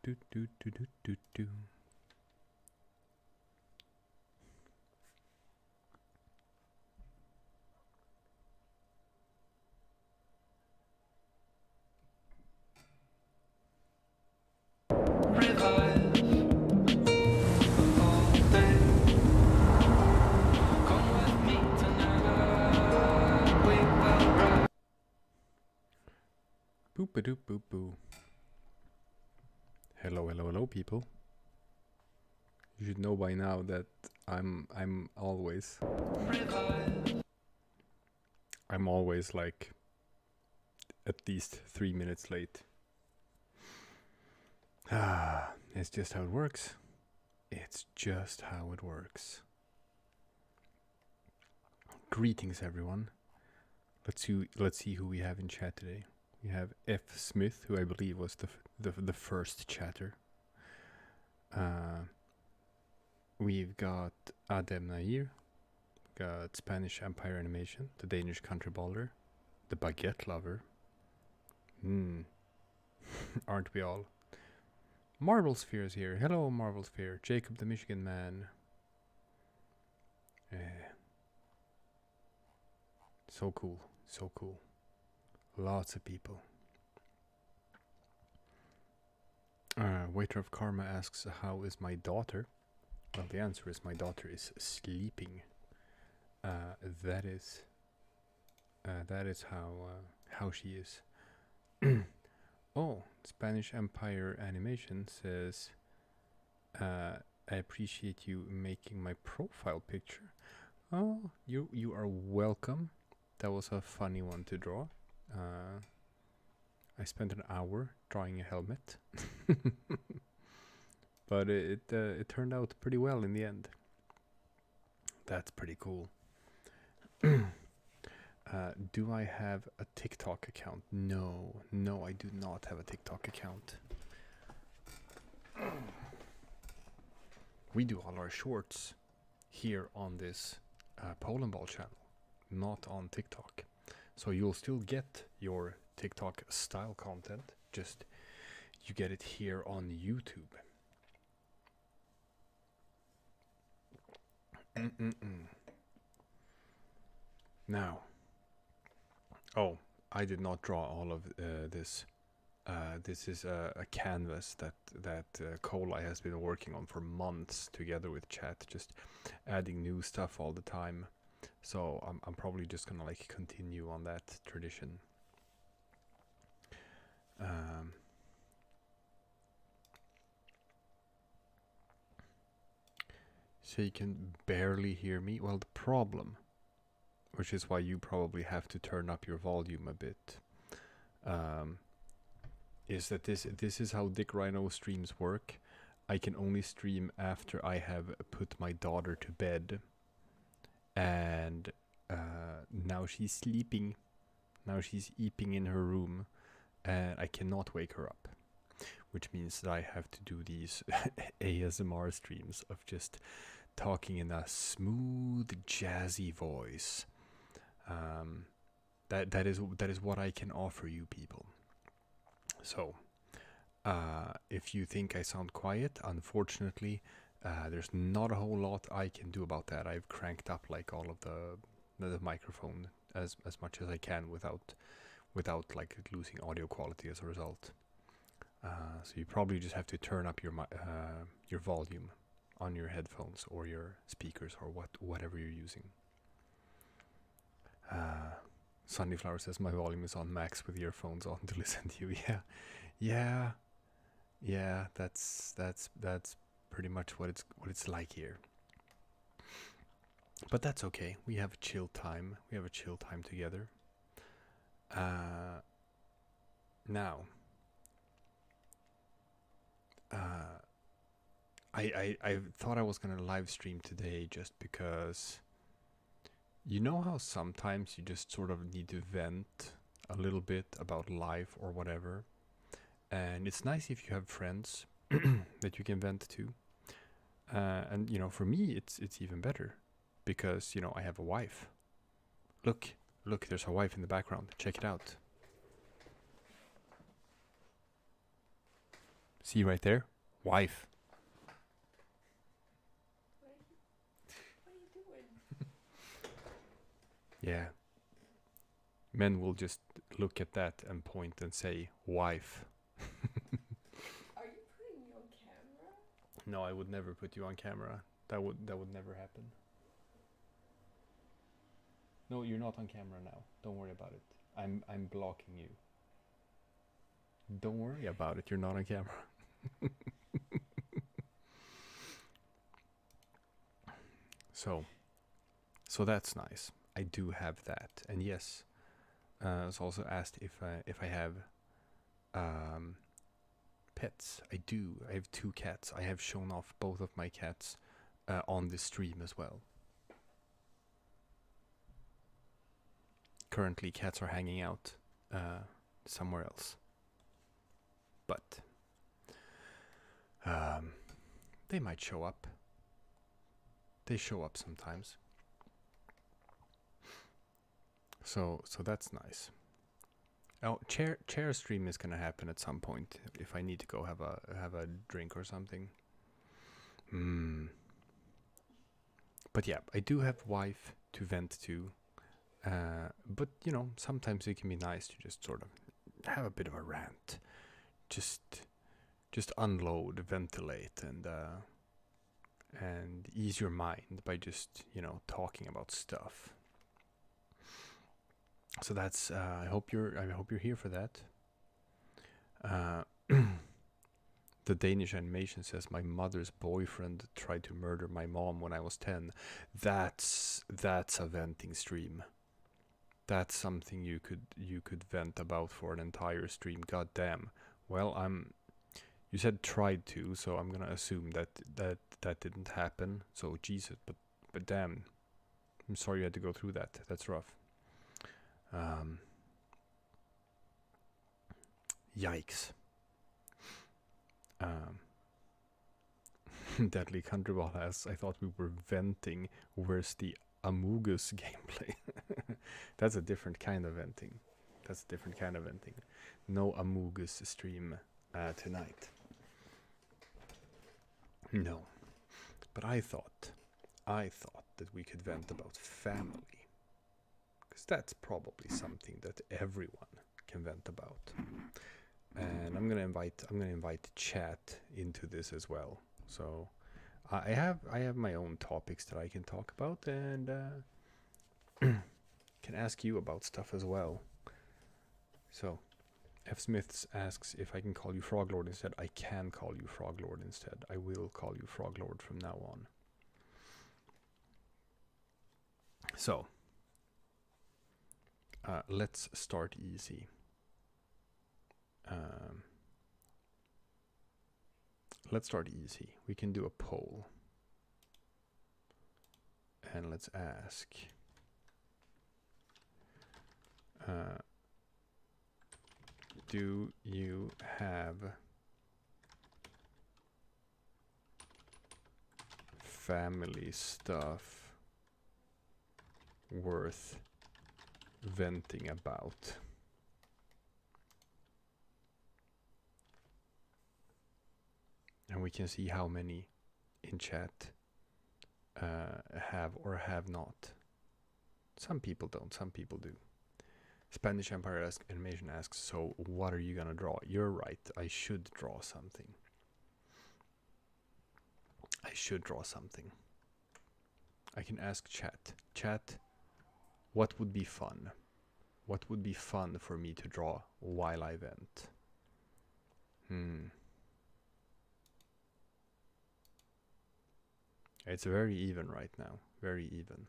do do do do do do. Boop a doop boop boo. Hello, hello, hello, people. You should know by now that I'm always like at least 3 minutes late. It's just how it works. It's just how it works. Greetings, everyone. Let's see who we have in chat today. We have F. Smith, who I believe was the first chatter. We've got Adem Nair, got Spanish Empire Animation, the Danish countryballer, the baguette lover. Aren't we all? Marble Sphere is here. Hello, Marble Sphere. Jacob the Michigan Man. So cool, so cool. Lots of people. Waiter of Karma asks, how is my daughter? Well, the answer is my daughter is sleeping. That is how she is. Oh, Spanish Empire Animation says, I appreciate you making my profile picture. Oh, you are welcome. That was a funny one to draw. I spent an hour drawing a helmet, but it turned out pretty well in the end. That's pretty cool. Do I have a TikTok account? No, I do not have a TikTok account. We do all our shorts here on this Polandball channel, not on TikTok. So you'll still get your TikTok style content, just you get it here on YouTube. Now, oh, I did not draw all of this. This is a canvas that Cola has been working on for months together with chat, just adding new stuff all the time. So I'm probably just gonna like continue on that tradition. So you can barely hear me. Well, the problem, which is why you probably have to turn up your volume a bit, is that this is how DickRhino streams work. I can only stream after I have put my daughter to bed. And now she's sleeping. Now she's eeping in her room, and I cannot wake her up, which means that I have to do these ASMR streams of just talking in a smooth, jazzy voice. That is what I can offer you people. So, if you think I sound quiet, unfortunately, there's not a whole lot I can do about that. I've cranked up like all of the microphone as much as I can without like losing audio quality as a result. So you probably just have to turn up your volume on your headphones or your speakers or whatever you're using. Sunnyflower says my volume is on max with earphones on to listen to you. Yeah. That's pretty much what it's like here. But that's okay. We have a chill time. We have a chill time together. Now, I thought I was gonna live stream today just because, you know how sometimes you just sort of need to vent a little bit about life or whatever, and it's nice if you have friends that you can vent to. And you know, for me, it's even better because, you know, I have a wife. Look, there's a wife in the background. Check it out. See right there? Wife. What are you doing? Yeah. Men will just look at that and point and say, wife. Are you putting me on camera? No, I would never put you on camera. That would never happen. No, you're not on camera now. Don't worry about it. I'm blocking you. Don't worry about it. You're not on camera. So that's nice. I do have that, and yes, I was also asked if I have pets. I do. I have 2 cats. I have shown off both of my cats on the stream as well. Currently, cats are hanging out somewhere else, but they might show up. They show up sometimes. So that's nice. Oh, chair stream is gonna happen at some point if I need to go have a drink or something. But yeah, I do have wife to vent to. But you know, sometimes it can be nice to just sort of have a bit of a rant, just unload, ventilate, and ease your mind by just talking about stuff. So that's I hope you're here for that. The Danish animation says my mother's boyfriend tried to murder my mom when I was 10. That's a venting stream. That's something you could vent about for an entire stream. God damn. Well, you said tried to, so I'm gonna assume that didn't happen. So Jesus, but damn. I'm sorry you had to go through that. That's rough. Yikes. Deadly Countryball asks, I thought we were venting. Where's the Amogus gameplay? That's a different kind of venting. No Amogus stream tonight. No. But I thought that we could vent about family. Because that's probably something that everyone can vent about. And I'm gonna invite chat into this as well. So I have my own topics that I can talk about, and can ask you about stuff as well. So F. Smiths asks if I can call you Froglord instead. I can call you Froglord instead. I will call you Froglord from now on. So let's start easy. Let's start easy. We can do a poll. And let's ask. Do you have family stuff worth venting about? And we can see how many in chat have or have not. Some people don't, some people do. Spanish Empire Animation asks, so what are you gonna draw? You're right, I should draw something. I can ask chat. Chat, what would be fun? What would be fun for me to draw while I vent? It's very even right now. Very even.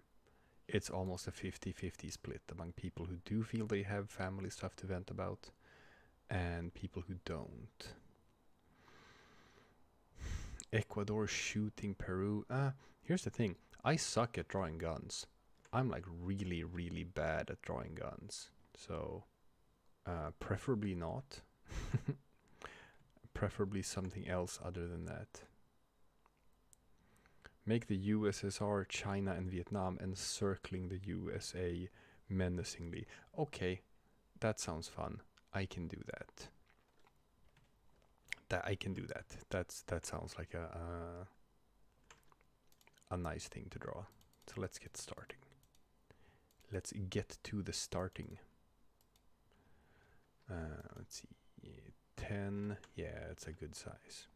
It's almost a 50-50 split among people who do feel they have family stuff to vent about and people who don't. Ecuador shooting Peru. Here's the thing. I suck at drawing guns. I'm like really, really bad at drawing guns. So, preferably not. Preferably something else other than that. Make the USSR, China, and Vietnam encircling the USA menacingly. Okay, that sounds fun. I can do that. That I can do that. That sounds like a nice thing to draw. So let's get starting. Let's get to the starting. Let's see, 10. Yeah, it's a good size.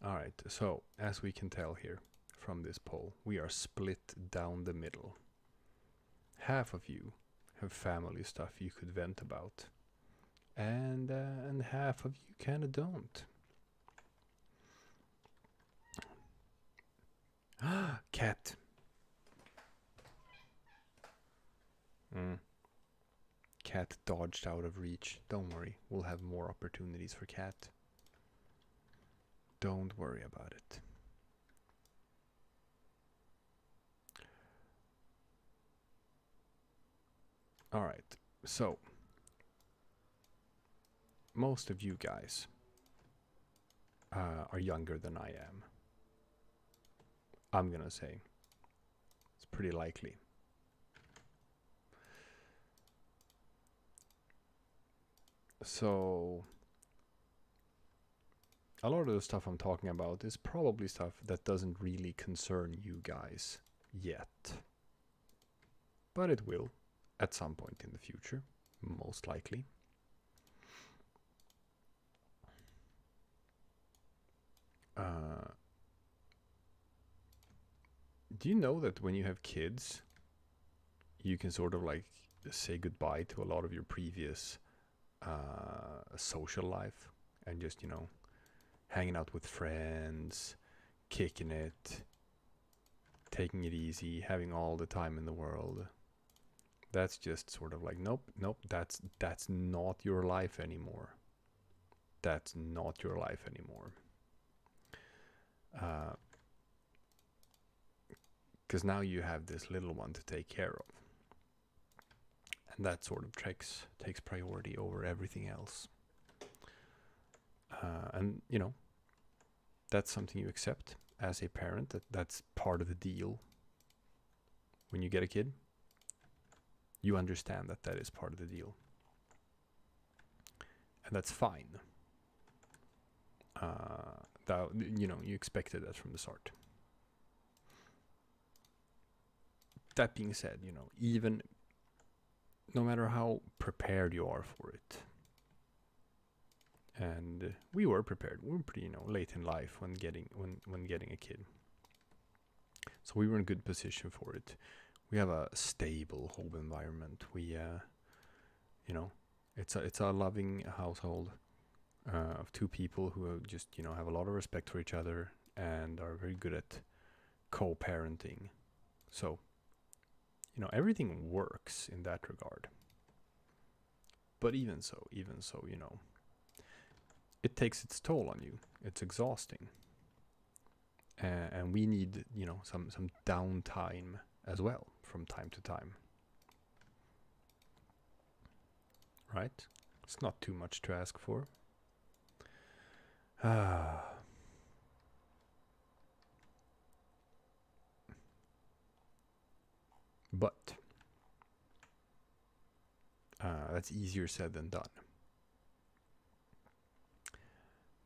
All right. So as we can tell here from this poll, we are split down the middle. Half of you have family stuff you could vent about, and half of you kind of don't. Cat. Cat dodged out of reach. Don't worry, we'll have more opportunities for Cat. Don't worry about it. All right, so most of you guys are younger than I am. I'm gonna say it's pretty likely. So a lot of the stuff I'm talking about is probably stuff that doesn't really concern you guys yet. But it will at some point in the future, most likely. Do you know that when you have kids, you can sort of like say goodbye to a lot of your previous social life and just, hanging out with friends, kicking it, taking it easy, having all the time in the world? That's just sort of like, nope, that's not your life anymore. That's not your life anymore. Because now you have this little one to take care of. And that sort of takes priority over everything else. And, that's something you accept as a parent. That's part of the deal. When you get a kid, you understand that is part of the deal. And that's fine. You expected that from the start. That being said, even no matter how prepared you are for it, and we were prepared. We were pretty, late in life when getting a kid, so we were in a good position for it. We have a stable home environment. We, it's a loving household of two people who just, have a lot of respect for each other and are very good at co-parenting. So, everything works in that regard. But even so, it takes its toll on you. It's exhausting. And we need, some downtime as well from time to time. Right? It's not too much to ask for. But that's easier said than done.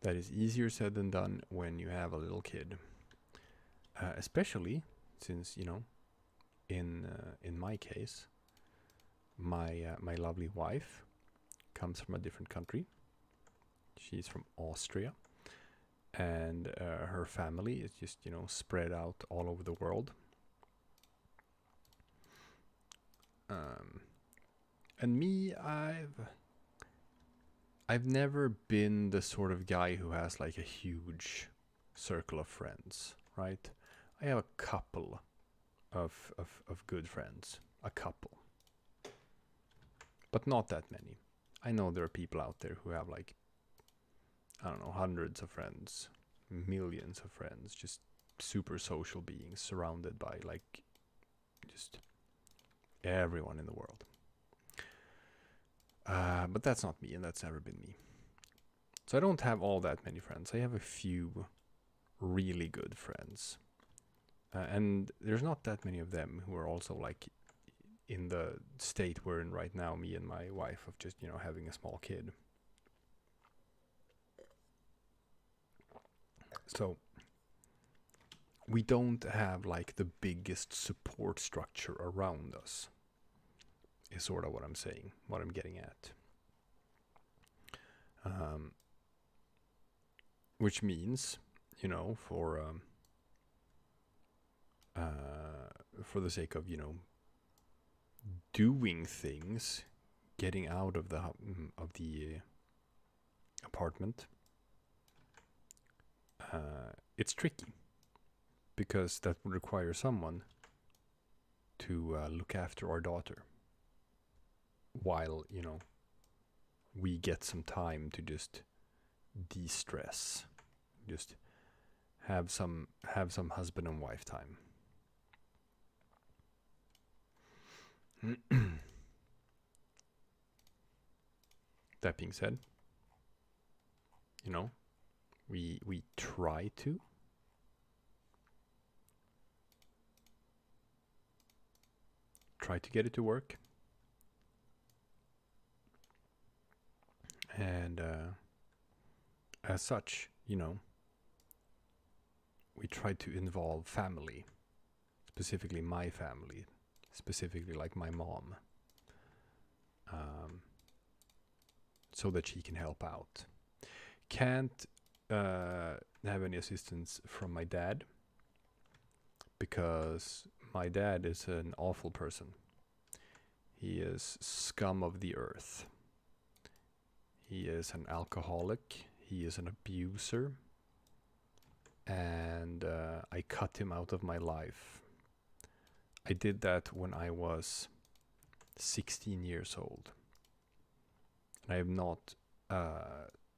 That is easier said than done when you have a little kid. Especially since, in my case, my lovely wife comes from a different country. She's from Austria. And her family is just, spread out all over the world. And me, I've never been the sort of guy who has like a huge circle of friends, right? I have a couple of good friends, a couple, but not that many. I know there are people out there who have like, I don't know, hundreds of friends, millions of friends, just super social beings surrounded by like just everyone in the world. But that's not me, and that's never been me. So I don't have all that many friends. I have a few really good friends. And there's not that many of them who are also like in the state we're in right now, me and my wife, of just, having a small kid. So we don't have like the biggest support structure around us, is sort of what I'm saying, what I'm getting at. Which means, you know, for the sake of, you know, doing things, getting out of the apartment, it's tricky because that would require someone to look after our daughter while, you know, we get some time to just de-stress, just have some husband and wife time. That being said, you know, we try to get it to work, and as such, you know, we try to involve family, specifically my family, specifically like my mom, so that she can help out. Can't have any assistance from my dad because my dad is an awful person. He is scum of the earth. He is an alcoholic. He is an abuser. And I cut him out of my life. I did that when I was 16 years old. And I have not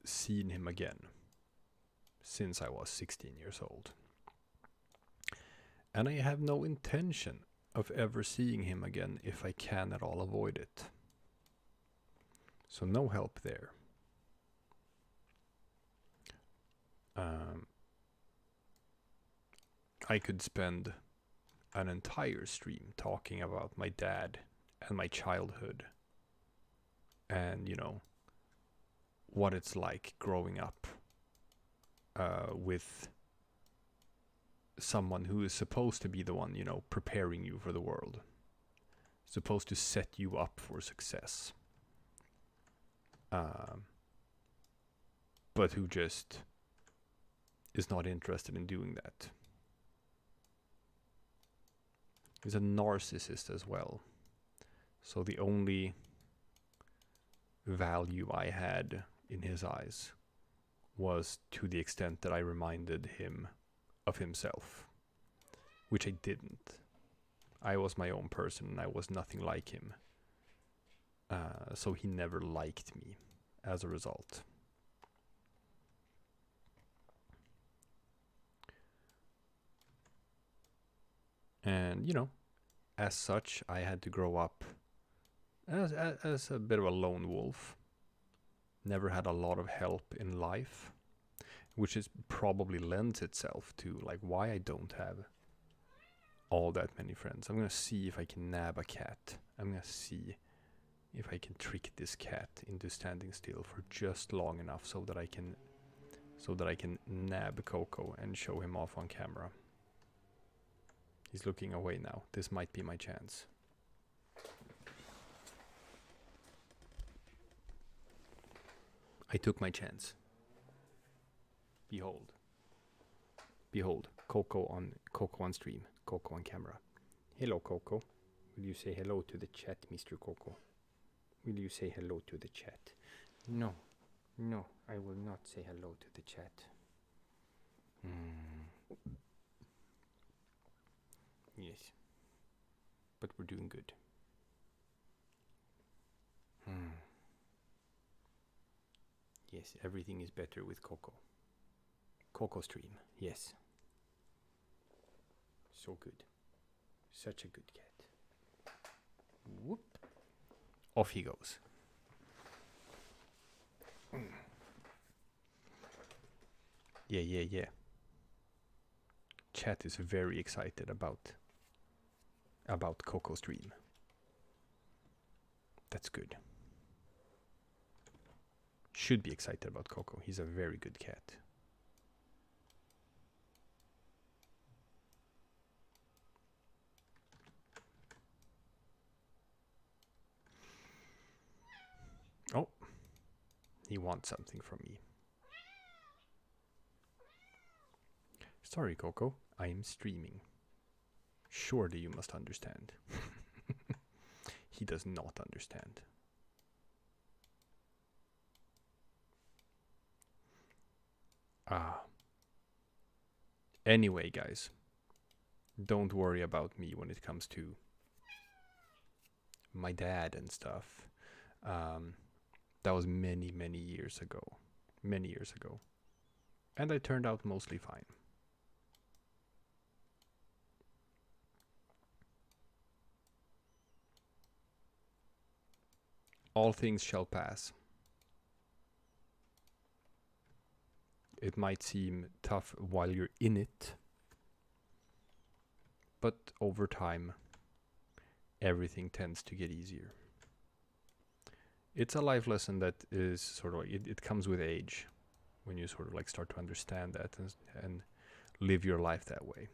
seen him again since I was 16 years old. And I have no intention of ever seeing him again if I can at all avoid it. So no help there. I could spend an entire stream talking about my dad and my childhood and, you know, what it's like growing up with someone who is supposed to be the one, you know, preparing you for the world, supposed to set you up for success, but who just is not interested in doing that. He's a narcissist as well. So the only value I had in his eyes was to the extent that I reminded him of himself, which I didn't. I was my own person and I was nothing like him. So he never liked me as a result. And, you know, as such, I had to grow up as a bit of a lone wolf. Never had a lot of help in life, which is probably lends itself to like why I don't have all that many friends. I'm gonna see if I can nab a cat. I'm gonna see if I can trick this cat into standing still for just long enough so that I can nab Coco and show him off on camera. He's looking away now. This might be my chance. I took my chance. Behold. Behold, Coco on stream, Coco on camera. Hello, Coco. Will you say hello to the chat, Mr. Coco? Will you say hello to the chat? No, I will not say hello to the chat. Yes, but we're doing good. Yes, everything is better with Coco. Coco stream, yes. So good. Such a good cat. Whoop. Off he goes. Yeah. Chat is very excited about Coco stream. That's good. Should be excited about Coco. He's a very good cat. He wants something from me. Sorry, Coco. I am streaming. Surely you must understand. He does not understand. Anyway, guys, don't worry about me when it comes to my dad and stuff. That was many, many years ago. Many years ago. And I turned out mostly fine. All things shall pass. It might seem tough while you're in it, but over time, everything tends to get easier. It's a life lesson that is sort of like, it comes with age, when you sort of like start to understand that and live your life that way.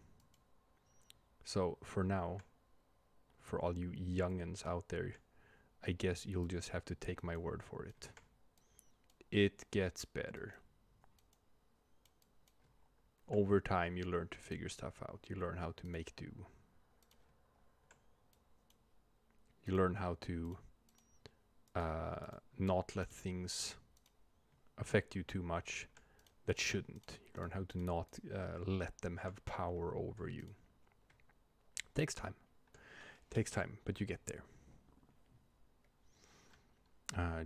So for now, for all you youngins out there, I guess you'll just have to take my word for it. It gets better. Over time, you learn to figure stuff out. You learn how to make do. You learn how to not let things affect you too much that shouldn't. You learn how to not let them have power over you. Takes time. Takes time, but you get there.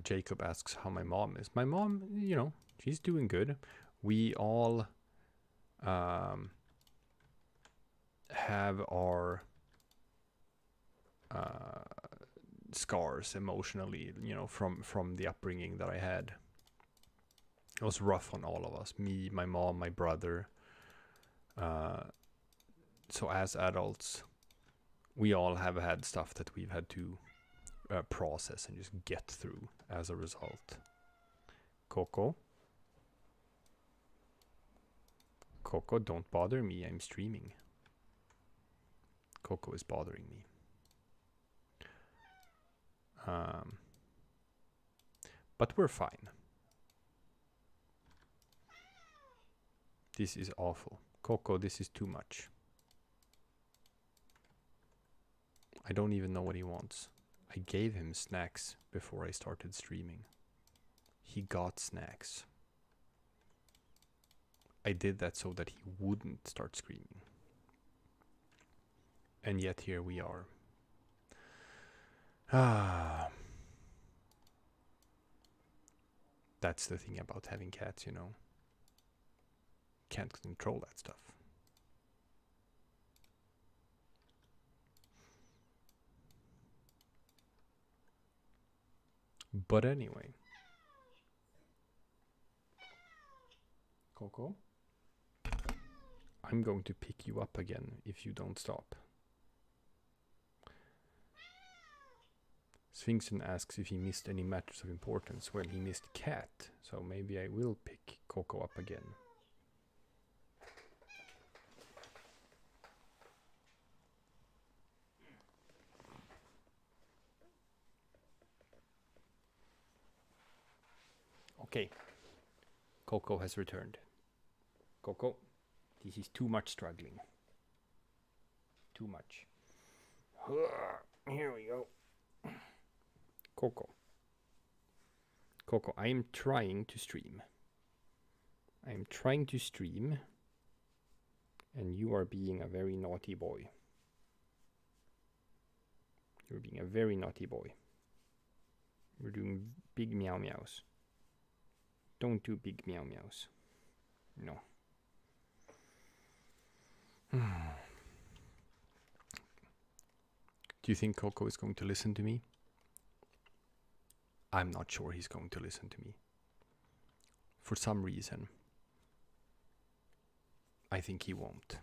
Jacob asks how my mom is. My mom, you know, she's doing good. We all have our scars emotionally, you know, from the upbringing that I had. It was rough on all of us. Me, my mom, my brother. So as adults, we all have had stuff that we've had to process and just get through as a result. Coco, don't bother me. I'm streaming. Coco is bothering me. But we're fine. This is awful. Coco, this is too much. I don't even know what he wants. I gave him snacks before I started streaming. He got snacks. I did that so that he wouldn't start screaming. And yet here we are. That's the thing about having cats, you know. Can't control that stuff. But anyway. Coco, I'm going to pick you up again if you don't stop. Sphinxen asks if he missed any matters of importance. Well, he missed cat, so maybe I will pick Coco up again. Okay, Coco has returned. Coco, this is too much struggling. Too much. Here we go. Coco, I am trying to stream. And you are being a very naughty boy. You're being a very naughty boy. You're doing big meow meows. Don't do big meow meows. No. Do you think Coco is going to listen to me? I'm not sure he's going to listen to me. For some reason. I think he won't.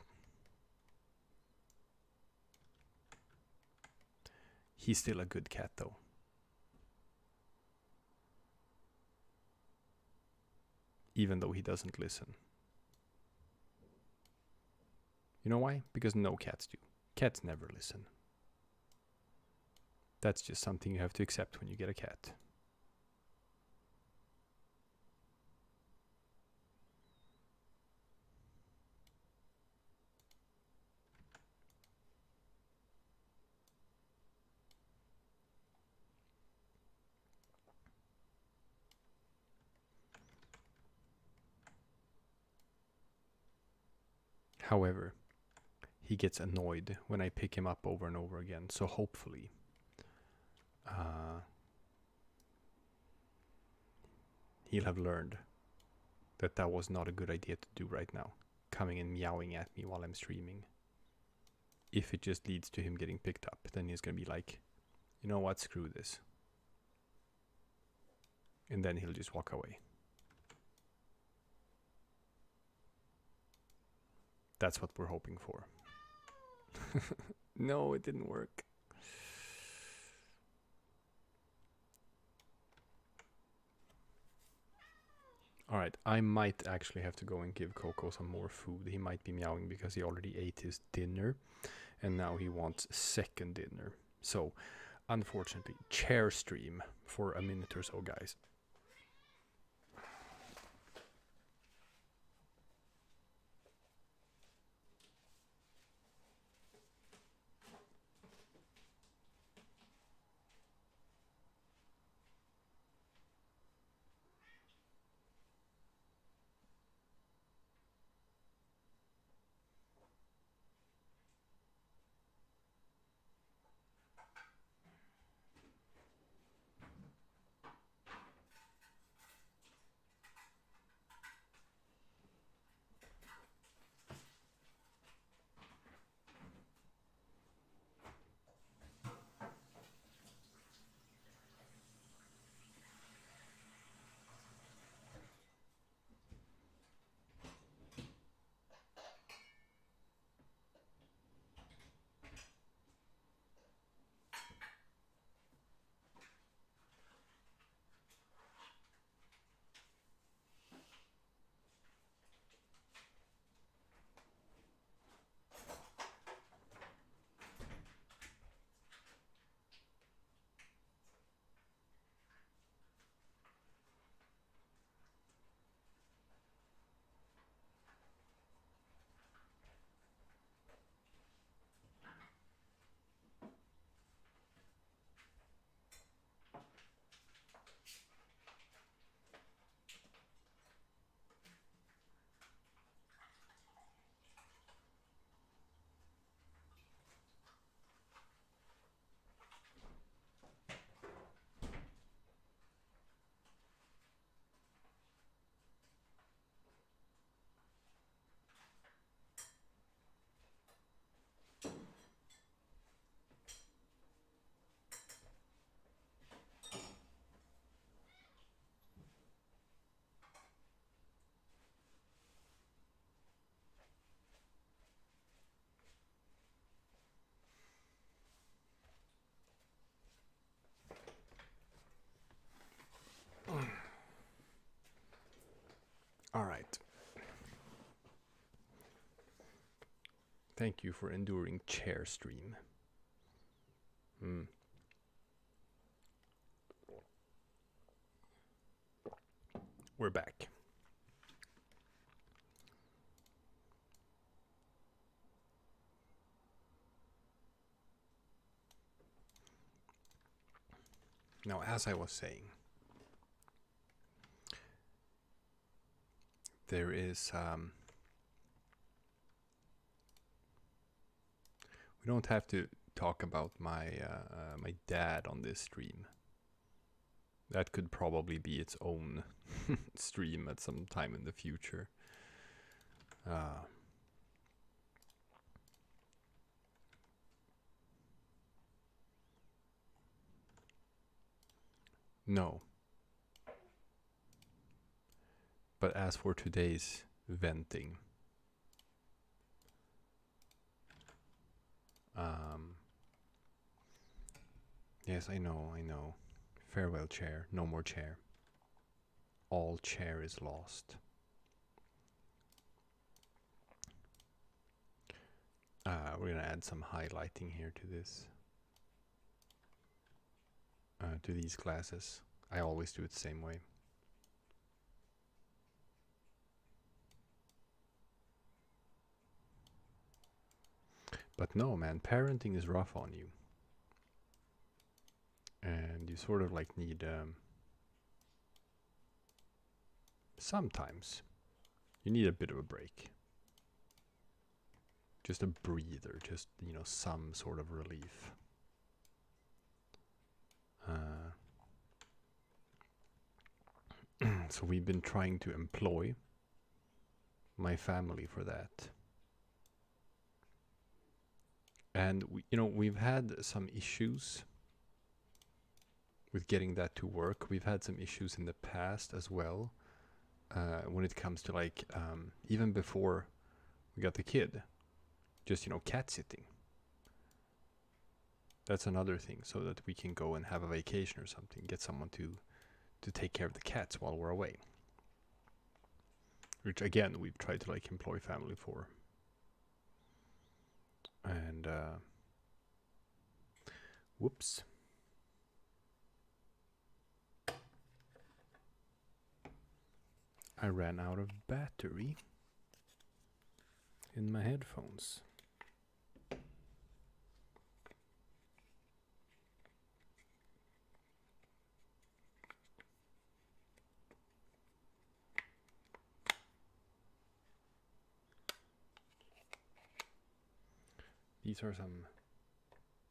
He's still a good cat though. Even though he doesn't listen. You know why? Because no cats do. Cats never listen. That's just something you have to accept when you get a cat. However, he gets annoyed when I pick him up over and over again. So hopefully, he'll have learned that that was not a good idea to do right now. Coming and meowing at me while I'm streaming. If it just leads to him getting picked up, then he's gonna be like, you know what, screw this. And then he'll just walk away. That's what we're hoping for. No, it didn't work. Alright, I might actually have to go and give Coco some more food. He might be meowing because he already ate his dinner. And now he wants second dinner. So, unfortunately, chair stream for a minute or so, guys. All right. Thank you for enduring chair stream. We're back. Now, as I was saying, there is we don't have to talk about my my dad on this stream. That could probably be its own stream at some time in the future. No. But as for today's venting, yes, I know. Farewell, chair. No more chair. All chair is lost. We're gonna add some highlighting here to this. To these classes. I always do it the same way. But no, man, parenting is rough on you. And you sort of like need sometimes you need a bit of a break. just a breather, just, you know, some sort of relief. So we've been trying to employ my family for that. And we've had some issues with getting that to work. We've had some issues in the past as well, when it comes to like even before we got the kid, just cat sitting. That's another thing, so that we can go and have a vacation or something, get someone to take care of the cats while we're away. Which again, we've tried to like employ family for. And whoops. I ran out of battery in my headphones. These are some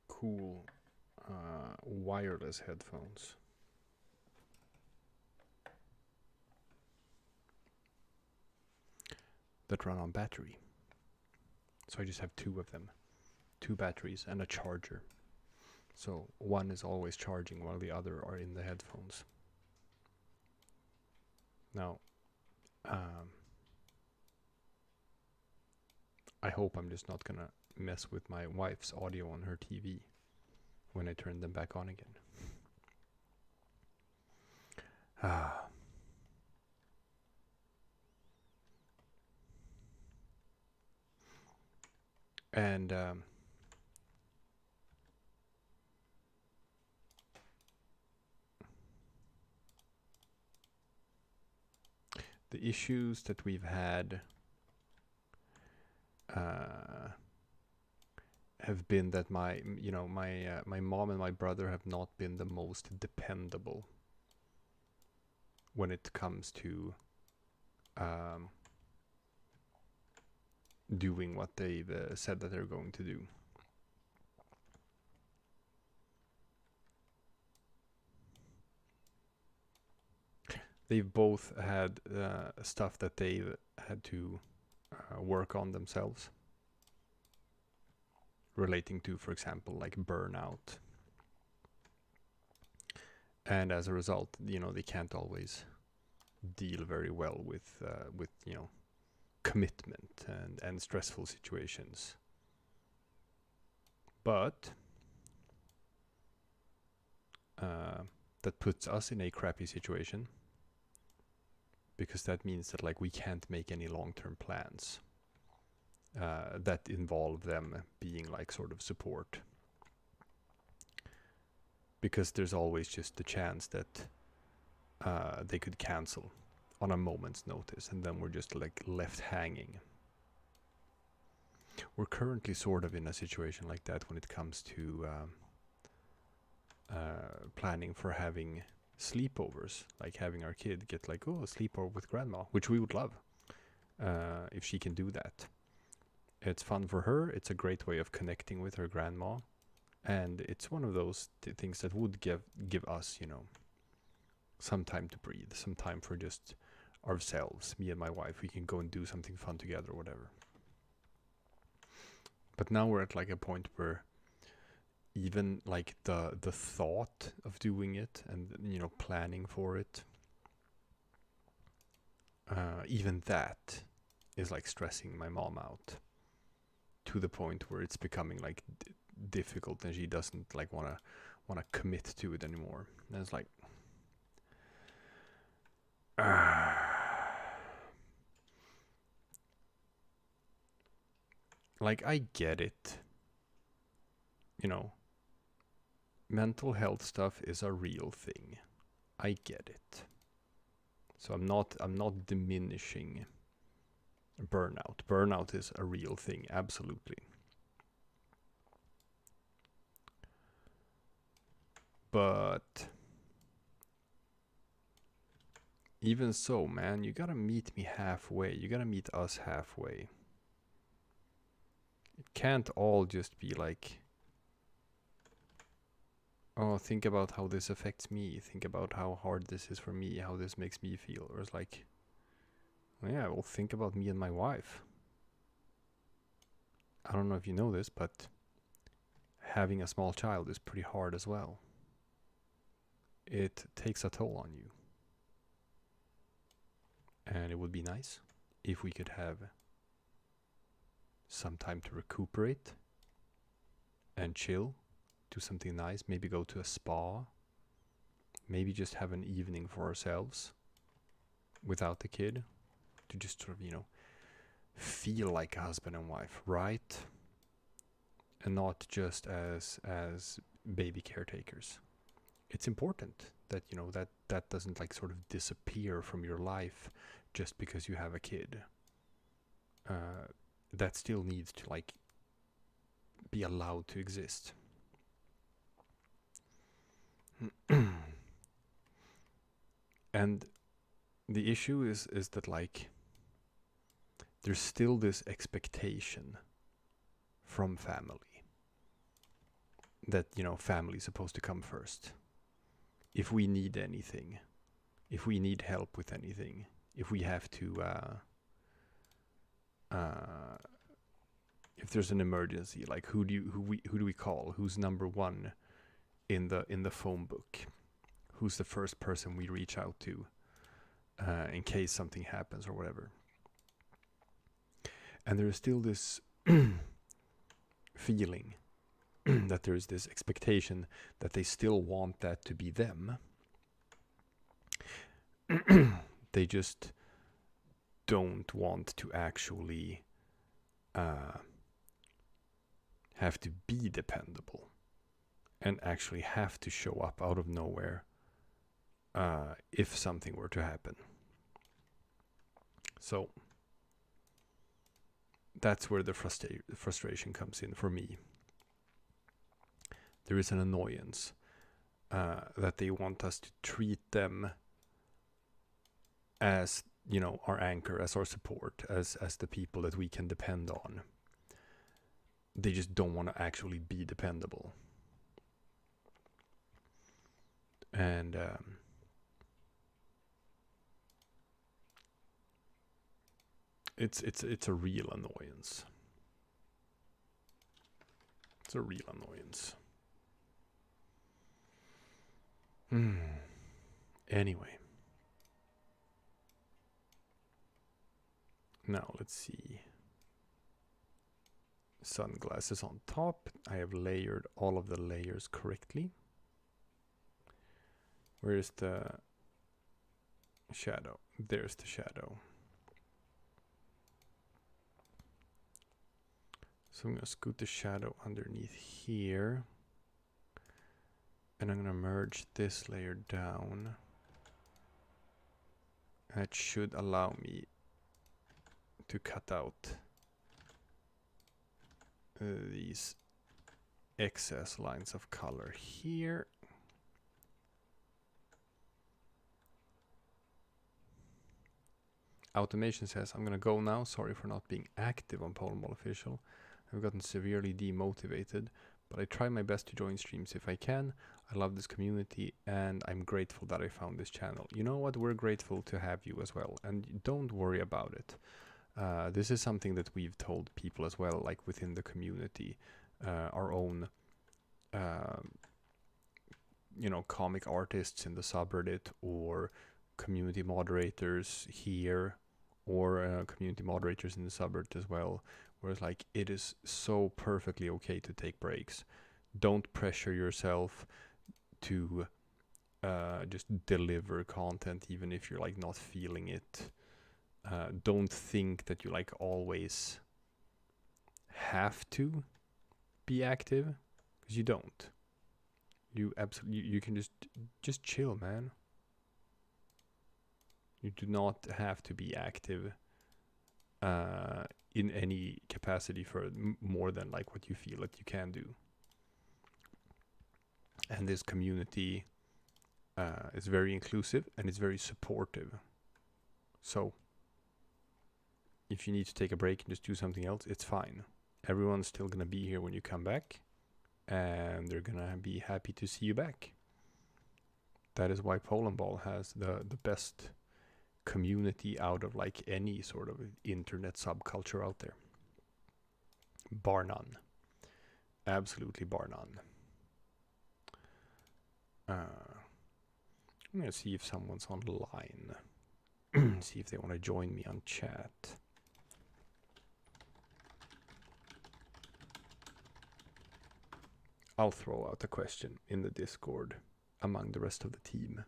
cool wireless headphones. That run on battery. So I just have two of them. 2 batteries and a charger. So one is always charging while the other are in the headphones. Now, I hope I'm just not gonna mess with my wife's audio on her TV when I turn them back on again. And the issues that we've had have been that my mom and my brother have not been the most dependable when it comes to doing what they've said that they're going to do. They've both had stuff that they've had to work on themselves, relating to, for example, like burnout. And as a result, they can't always deal very well with commitment and stressful situations. But that puts us in a crappy situation, because that means that like we can't make any long-term plans that involve them being like sort of support, because there's always just the chance that they could cancel on a moment's notice, and then we're just like left hanging. We're currently sort of in a situation like that when it comes to planning for having sleepovers, like having our kid get like, a sleepover with grandma, which we would love if she can do that. It's fun for her, it's a great way of connecting with her grandma, and it's one of those things that would give us, some time to breathe, some time for just ourselves, me and my wife. We can go and do something fun together or whatever. But now we're at like a point where even like the thought of doing it and planning for it, even that is like stressing my mom out to the point where it's becoming like difficult, and she doesn't like want to commit to it anymore. And it's like like I get it, mental health stuff is a real thing. I get it. So I'm not diminishing burnout. Burnout is a real thing, absolutely. But even so, man, you gotta meet me halfway. You gotta meet us halfway. can't all just be like, oh, think about how this affects me, think about how hard this is for me, how this makes me feel. Or it's like, yeah, well, think about me and my wife. I don't know if you know this, but having a small child is pretty hard as well. It takes a toll on you. And it would be nice if we could have some time to recuperate and chill, do something nice, maybe go to a spa, maybe just have an evening for ourselves without the kid, to just sort of, feel like a husband and wife, right? And not just as baby caretakers. It's important that, that doesn't like sort of disappear from your life just because you have a kid. That still needs to like be allowed to exist. And the issue is that like there's still this expectation from family that, family is supposed to come first. If we need anything, if we need help with anything, if we have to, if there's an emergency, like who do we call? Who's number one in the phone book? Who's the first person we reach out to in case something happens or whatever? And there is still this feeling that there's this expectation that they still want that to be them. They just don't want to actually have to be dependable and actually have to show up out of nowhere if something were to happen. So that's where the frustration comes in for me. There is an annoyance that they want us to treat them as, our anchor, as our support, as the people that we can depend on. They just don't want to actually be dependable. And it's a real annoyance. It's a real annoyance. Anyway. Now let's see. Sunglasses on top. I have layered all of the layers correctly. Where's the shadow? There's the shadow. So I'm going to scoot the shadow underneath here. And I'm going to merge this layer down. That should allow me to cut out these excess lines of color here. Automation says, I'm gonna go now. Sorry for not being active on Polandball Official. I've gotten severely demotivated, but I try my best to join streams if I can. I love this community and I'm grateful that I found this channel. You know what? We're grateful to have you as well, and don't worry about it. This is something that we've told people as well, like within the community, our own, comic artists in the subreddit, or community moderators here, or community moderators in the subreddit as well, where it's like, it is so perfectly okay to take breaks. Don't pressure yourself to just deliver content, even if you're like not feeling it. Don't think that you like always have to be active, because you don't. You can just chill, man. You do not have to be active in any capacity for more than like what you feel that you can do. And this community is very inclusive and it's very supportive. So if you need to take a break and just do something else, it's fine. Everyone's still gonna be here when you come back, and they're gonna be happy to see you back. That is why Polandball has the best community out of like any sort of internet subculture out there. Bar none. Absolutely bar none. I'm gonna see if someone's online. See if they want to join me on chat. I'll throw out a question in the Discord among the rest of the team.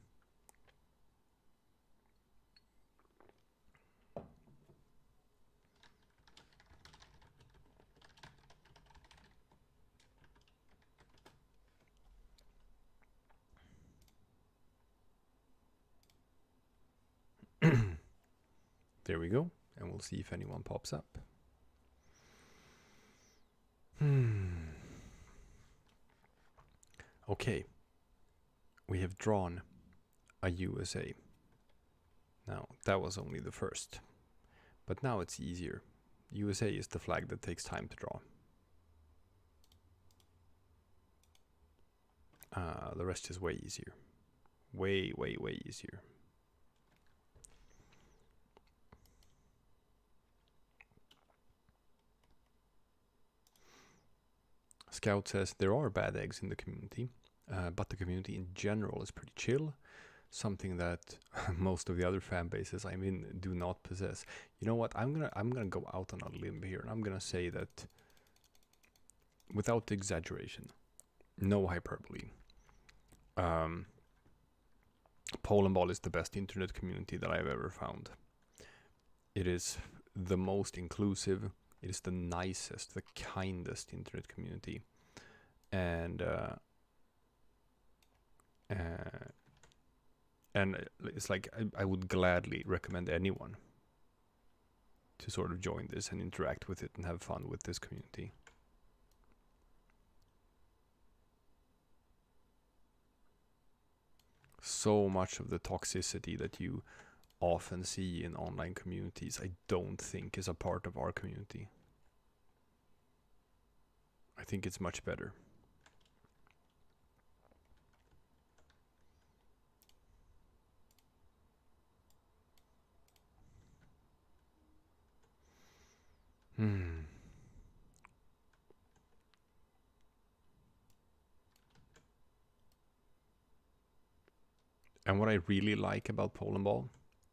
There we go, and we'll see if anyone pops up. Okay, we have drawn a USA. Now, that was only the first, but now it's easier. USA is the flag that takes time to draw. The rest is way easier. Way, way, way easier. Scout says there are bad eggs in the community, but the community in general is pretty chill. Something that most of the other fan bases I'm in do not possess. You know what? I'm gonna go out on a limb here, and I'm gonna say that, without exaggeration, no hyperbole, Polandball is the best internet community that I've ever found. It is the most inclusive. It is the nicest, the kindest internet community, and it's like I would gladly recommend anyone to sort of join this and interact with it and have fun with this community. So much of the toxicity that you often see in online communities, I don't think is a part of our community. I think it's much better. And what I really like about Polandball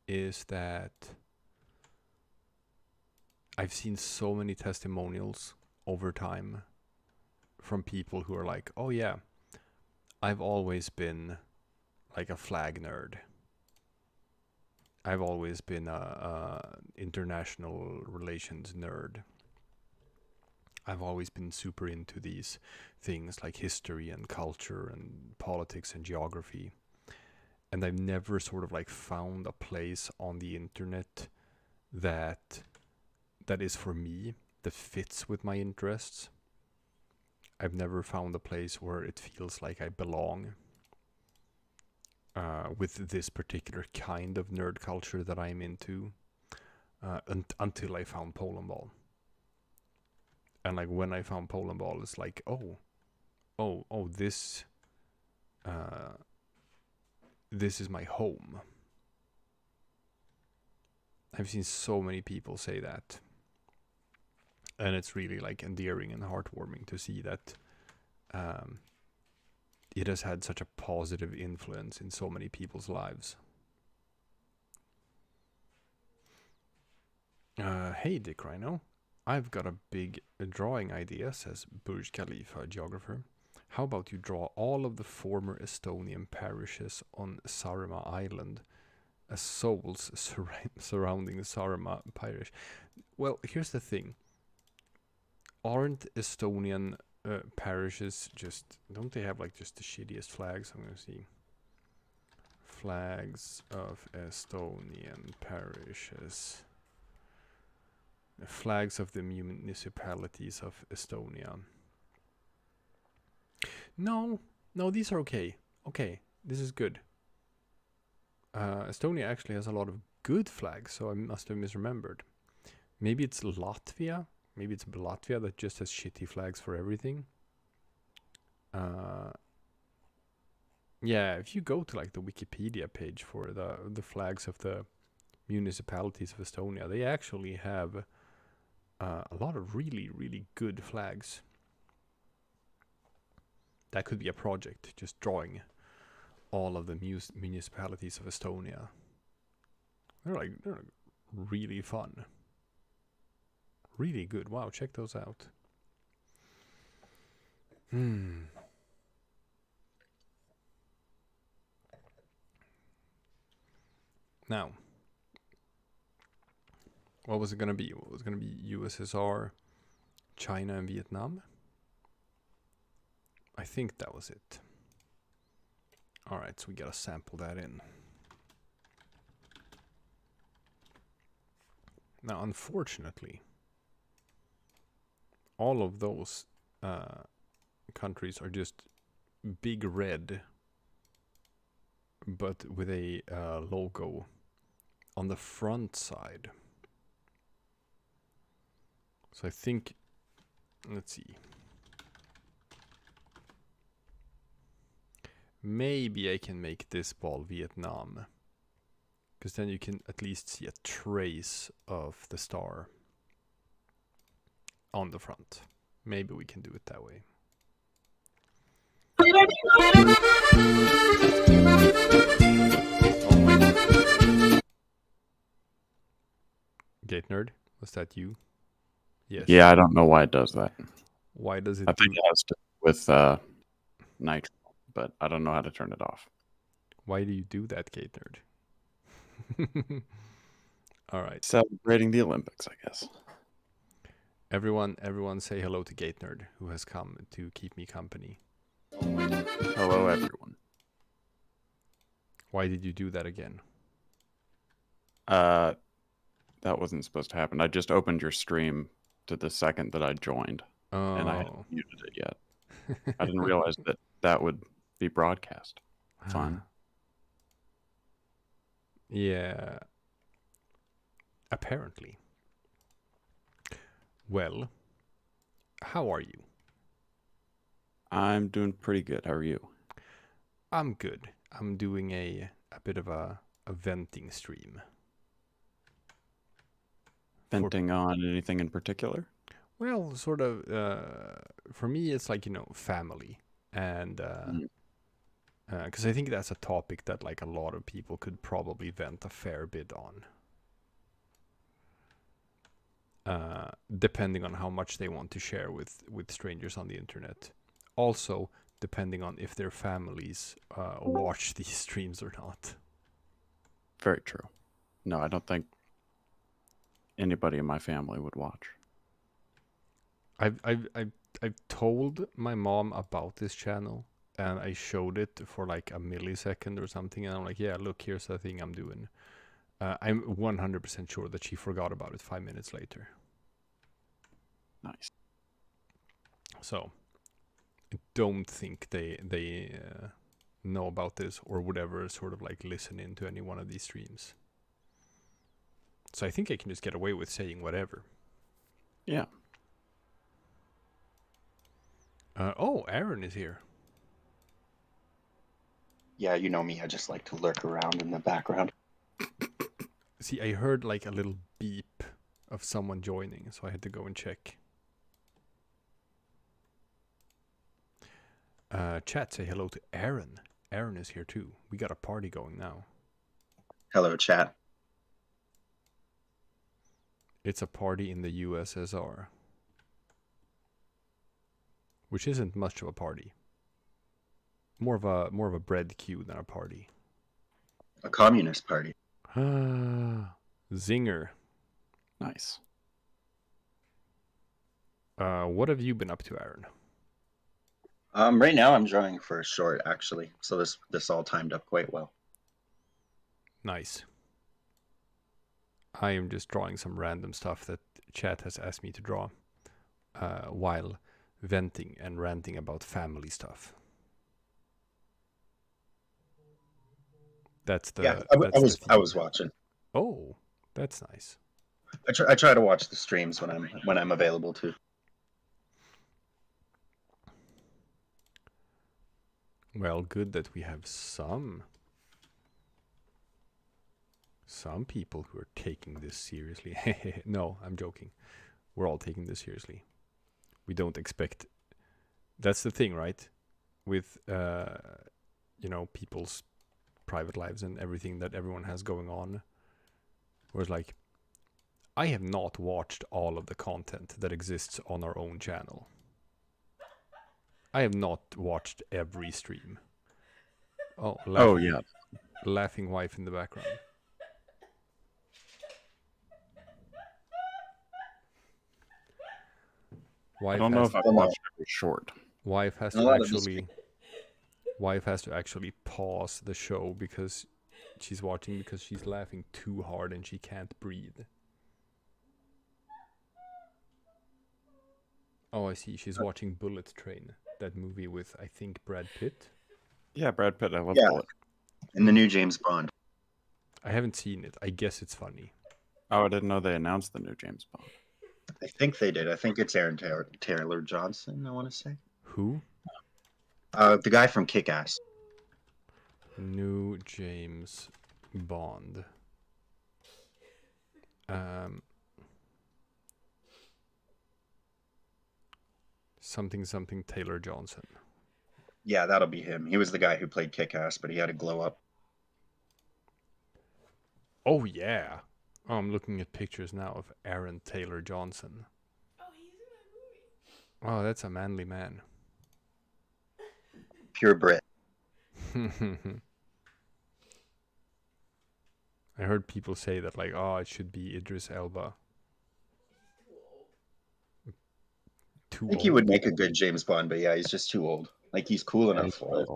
is that I've seen so many testimonials over time from people who are like, oh yeah, I've always been like a flag nerd. I've always been a international relations nerd. I've always been super into these things like history and culture and politics and geography. And I've never sort of like found a place on the internet that is for me, that fits with my interests. I've never found a place where it feels like I belong with this particular kind of nerd culture that I'm into, until I found Polandball. And like when I found Polandball, it's like, this is my home. I've seen so many people say that. And it's really like endearing and heartwarming to see that it has had such a positive influence in so many people's lives. Hey DickRhino, I've got a big drawing idea, says Burj Khalifa geographer. How about you draw all of the former Estonian parishes on Saaremaa Island as souls surrounding Saaremaa parish? Well, here's the thing. Aren't Estonian parishes just... Don't they have like just the shittiest flags? I'm going to see. Flags of Estonian parishes. The flags of the municipalities of Estonia. No, these are okay. Okay, this is good. Estonia actually has a lot of good flags, so I must have misremembered. Maybe it's Latvia maybe it's Latvia that just has shitty flags for everything. Yeah, if you go to like the Wikipedia page for the flags of the municipalities of Estonia, they actually have a lot of really, really good flags. That could be a project, just drawing all of the municipalities of Estonia. They're really fun. Really good. Wow, check those out. Now, what was it going to be? What was going to be USSR, China, and Vietnam? I think that was it. Alright, so we gotta sample that in. Now, unfortunately, all of those countries are just big red, but with a logo on the front side. So I think, let's see. Maybe I can make this ball Vietnam, because then you can at least see a trace of the star on the front. Maybe we can do it that way. Oh my God. Gate Nerd, was that you? Yes. Yeah, I don't know why it does that. Why does it? I think it has to do with nitro, but I don't know how to turn it off. Why do you do that, Gate Nerd? All right. Celebrating the Olympics, I guess. Everyone say hello to Gate Nerd, who has come to keep me company. Hello, everyone. Why did you do that again? That wasn't supposed to happen. I just opened your stream to the second that I joined, and I hadn't muted it yet. I didn't realize that would be broadcast. Fun. Yeah. Apparently. Well, how are you? I'm doing pretty good. How are you? I'm good. I'm doing a bit of a venting stream. Venting on anything in particular? Well, sort of. For me, it's like, family, and because I think that's a topic that like a lot of people could probably vent a fair bit on. Depending on how much they want to share with strangers on the internet. Also, depending on if their families watch these streams or not. Very true. No, I don't think anybody in my family would watch. I've told my mom about this channel, and I showed it for like a millisecond or something, and I'm like, yeah, look, here's the thing I'm doing. I'm 100% sure that she forgot about it 5 minutes later. Nice. So, I don't think they know about this or would ever sort of like listen into any one of these streams. So I think I can just get away with saying whatever. Yeah. Oh, Aaron is here. Yeah, you know me. I just like to lurk around in the background. See, I heard like a little beep of someone joining, so I had to go and check. Chat, say hello to Aaron. Aaron is here too. We got a party going now. Hello, chat. It's a party in the USSR. Which isn't much of a party. More of a bread queue than a party. A communist party. Zinger. Nice. What have you been up to, Aaron? Right now I'm drawing for a short, actually. So this all timed up quite well. Nice. I am just drawing some random stuff that chat has asked me to draw while venting and ranting about family stuff. That's the I was watching. Oh, that's nice. I try to watch the streams when I'm available to. Well, good that we have some people who are taking this seriously. No, I'm joking. We're all taking this seriously. We don't expect. That's the thing, right? With people's private lives and everything that everyone has going on. Whereas, like, I have not watched all of the content that exists on our own channel. I have not watched every stream. Oh, yeah. Laughing wife in the background. I don't know if I've watched every short. Wife has to actually pause the show because she's watching because she's laughing too hard and she can't breathe. Oh, I see. She's watching Bullet Train, that movie with, I think, Brad Pitt. Yeah, Brad Pitt. I love Bullet. And the new James Bond. I haven't seen it. I guess it's funny. Oh, I didn't know they announced the new James Bond. I think they did. I think it's Aaron Taylor Johnson, I want to say. Who? The guy from Kick-Ass. New James Bond. Something Taylor Johnson. Yeah, that'll be him. He was the guy who played Kick-Ass, but he had a glow up. Oh, yeah. Oh, I'm looking at pictures now of Aaron Taylor Johnson. Oh, he's in that movie. Oh, that's a manly man. Pure Brit. I heard people say that, like, oh, it should be Idris Elba. I think he would make a good James Bond, but yeah, he's just too old. Like, he's cool enough for it.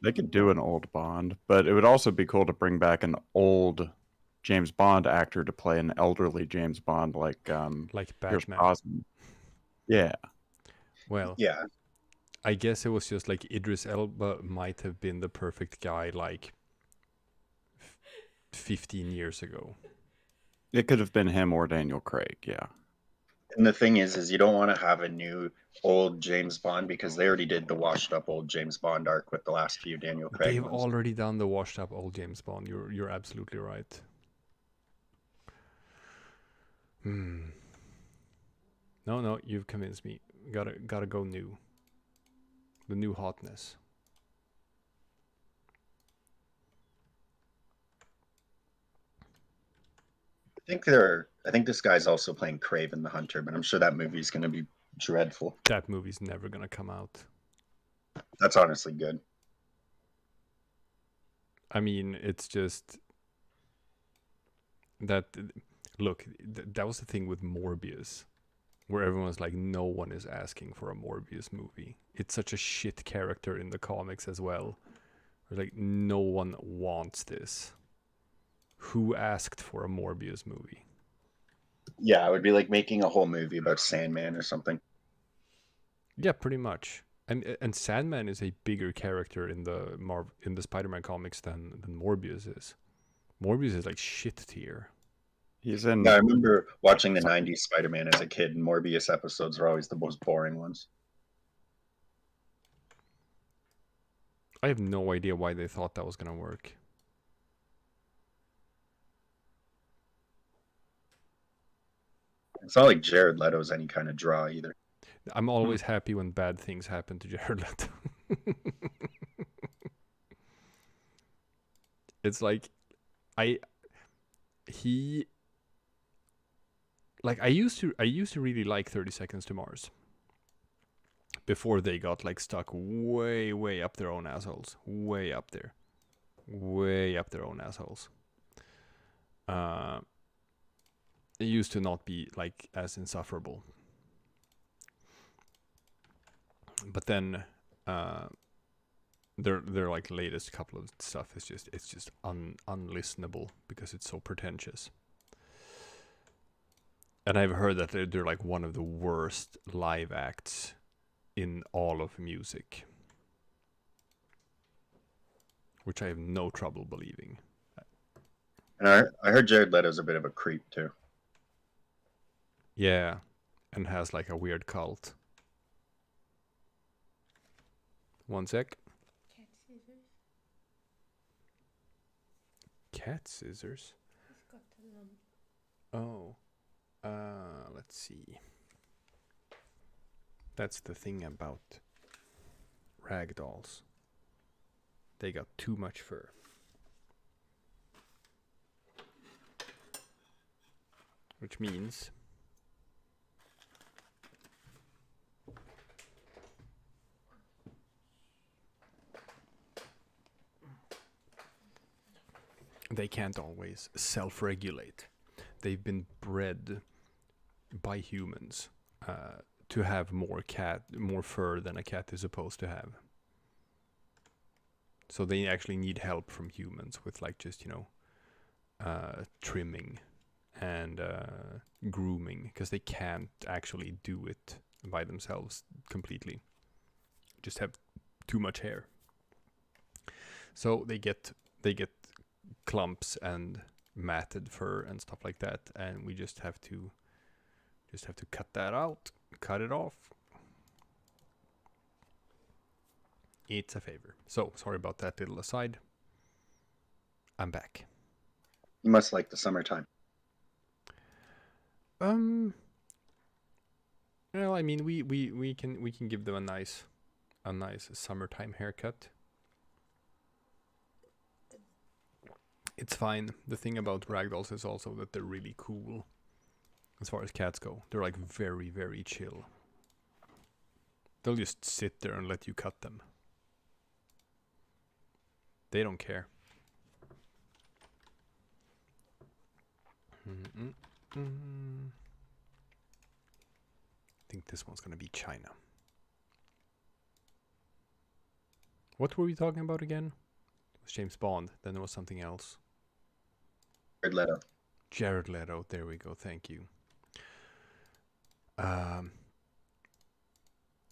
They could do an old Bond, but it would also be cool to bring back an old James Bond actor to play an elderly James Bond, like Batman. Yeah. Well, yeah. I guess it was just like Idris Elba might have been the perfect guy, like 15 years ago. It could have been him or Daniel Craig, yeah. And the thing is you don't want to have a new old James Bond because they already did the washed up old James Bond arc with the last few Daniel Craig They've ones. already done the washed up old James Bond. You're absolutely right. No, you've convinced me. Gotta go new. The new hotness. I think this guy's also playing Kraven the Hunter, but I'm sure that movie's going to be dreadful. That movie's never gonna come out. That's honestly good. I mean, it's just that. Look, that was the thing with Morbius, where everyone's like, no one is asking for a Morbius movie. It's such a shit character in the comics as well. Like, no one wants this. Who asked for a Morbius movie? Yeah, it would be like making a whole movie about Sandman or something. Yeah, pretty much. And Sandman is a bigger character in the Spider-Man comics than Morbius is. Morbius is like shit tier. He's in. Yeah, I remember watching the 90s Spider-Man as a kid, and Morbius episodes are always the most boring ones. I have no idea why they thought that was gonna work. It's not like Jared Leto's any kind of draw either. I'm always happy when bad things happen to Jared Leto. It's like I used to really like 30 Seconds to Mars before they got like stuck way up their own assholes. Way up their own assholes. It used to not be like as insufferable. But then their like latest couple of stuff is just unlistenable because it's so pretentious. And I've heard that they're like one of the worst live acts in all of music, which I have no trouble believing. And I heard Jared Leto's a bit of a creep too. Yeah, and has like a weird cult. One sec. Cat scissors. Cat scissors? He's got a lump. Oh. Let's see. That's the thing about ragdolls. They got too much fur. Which means they can't always self-regulate. They've been bred by humans to have more fur than a cat is supposed to have. So they actually need help from humans with like just, trimming and grooming, because they can't actually do it by themselves completely. Just have too much hair. So they get clumps and matted fur and stuff like that, and we just have to cut that out, cut it off. It's a favor. So sorry about that little aside. I'm back. You must like the summertime. Well, I mean, we can give them a nice summertime haircut. It's fine. The thing about ragdolls is also that they're really cool. As far as cats go, they're like very, very chill. They'll just sit there and let you cut them. They don't care. I think this one's gonna be China. What were we talking about again? It was James Bond. Then there was something else. Jared Leto. Jared Leto. There we go. Thank you.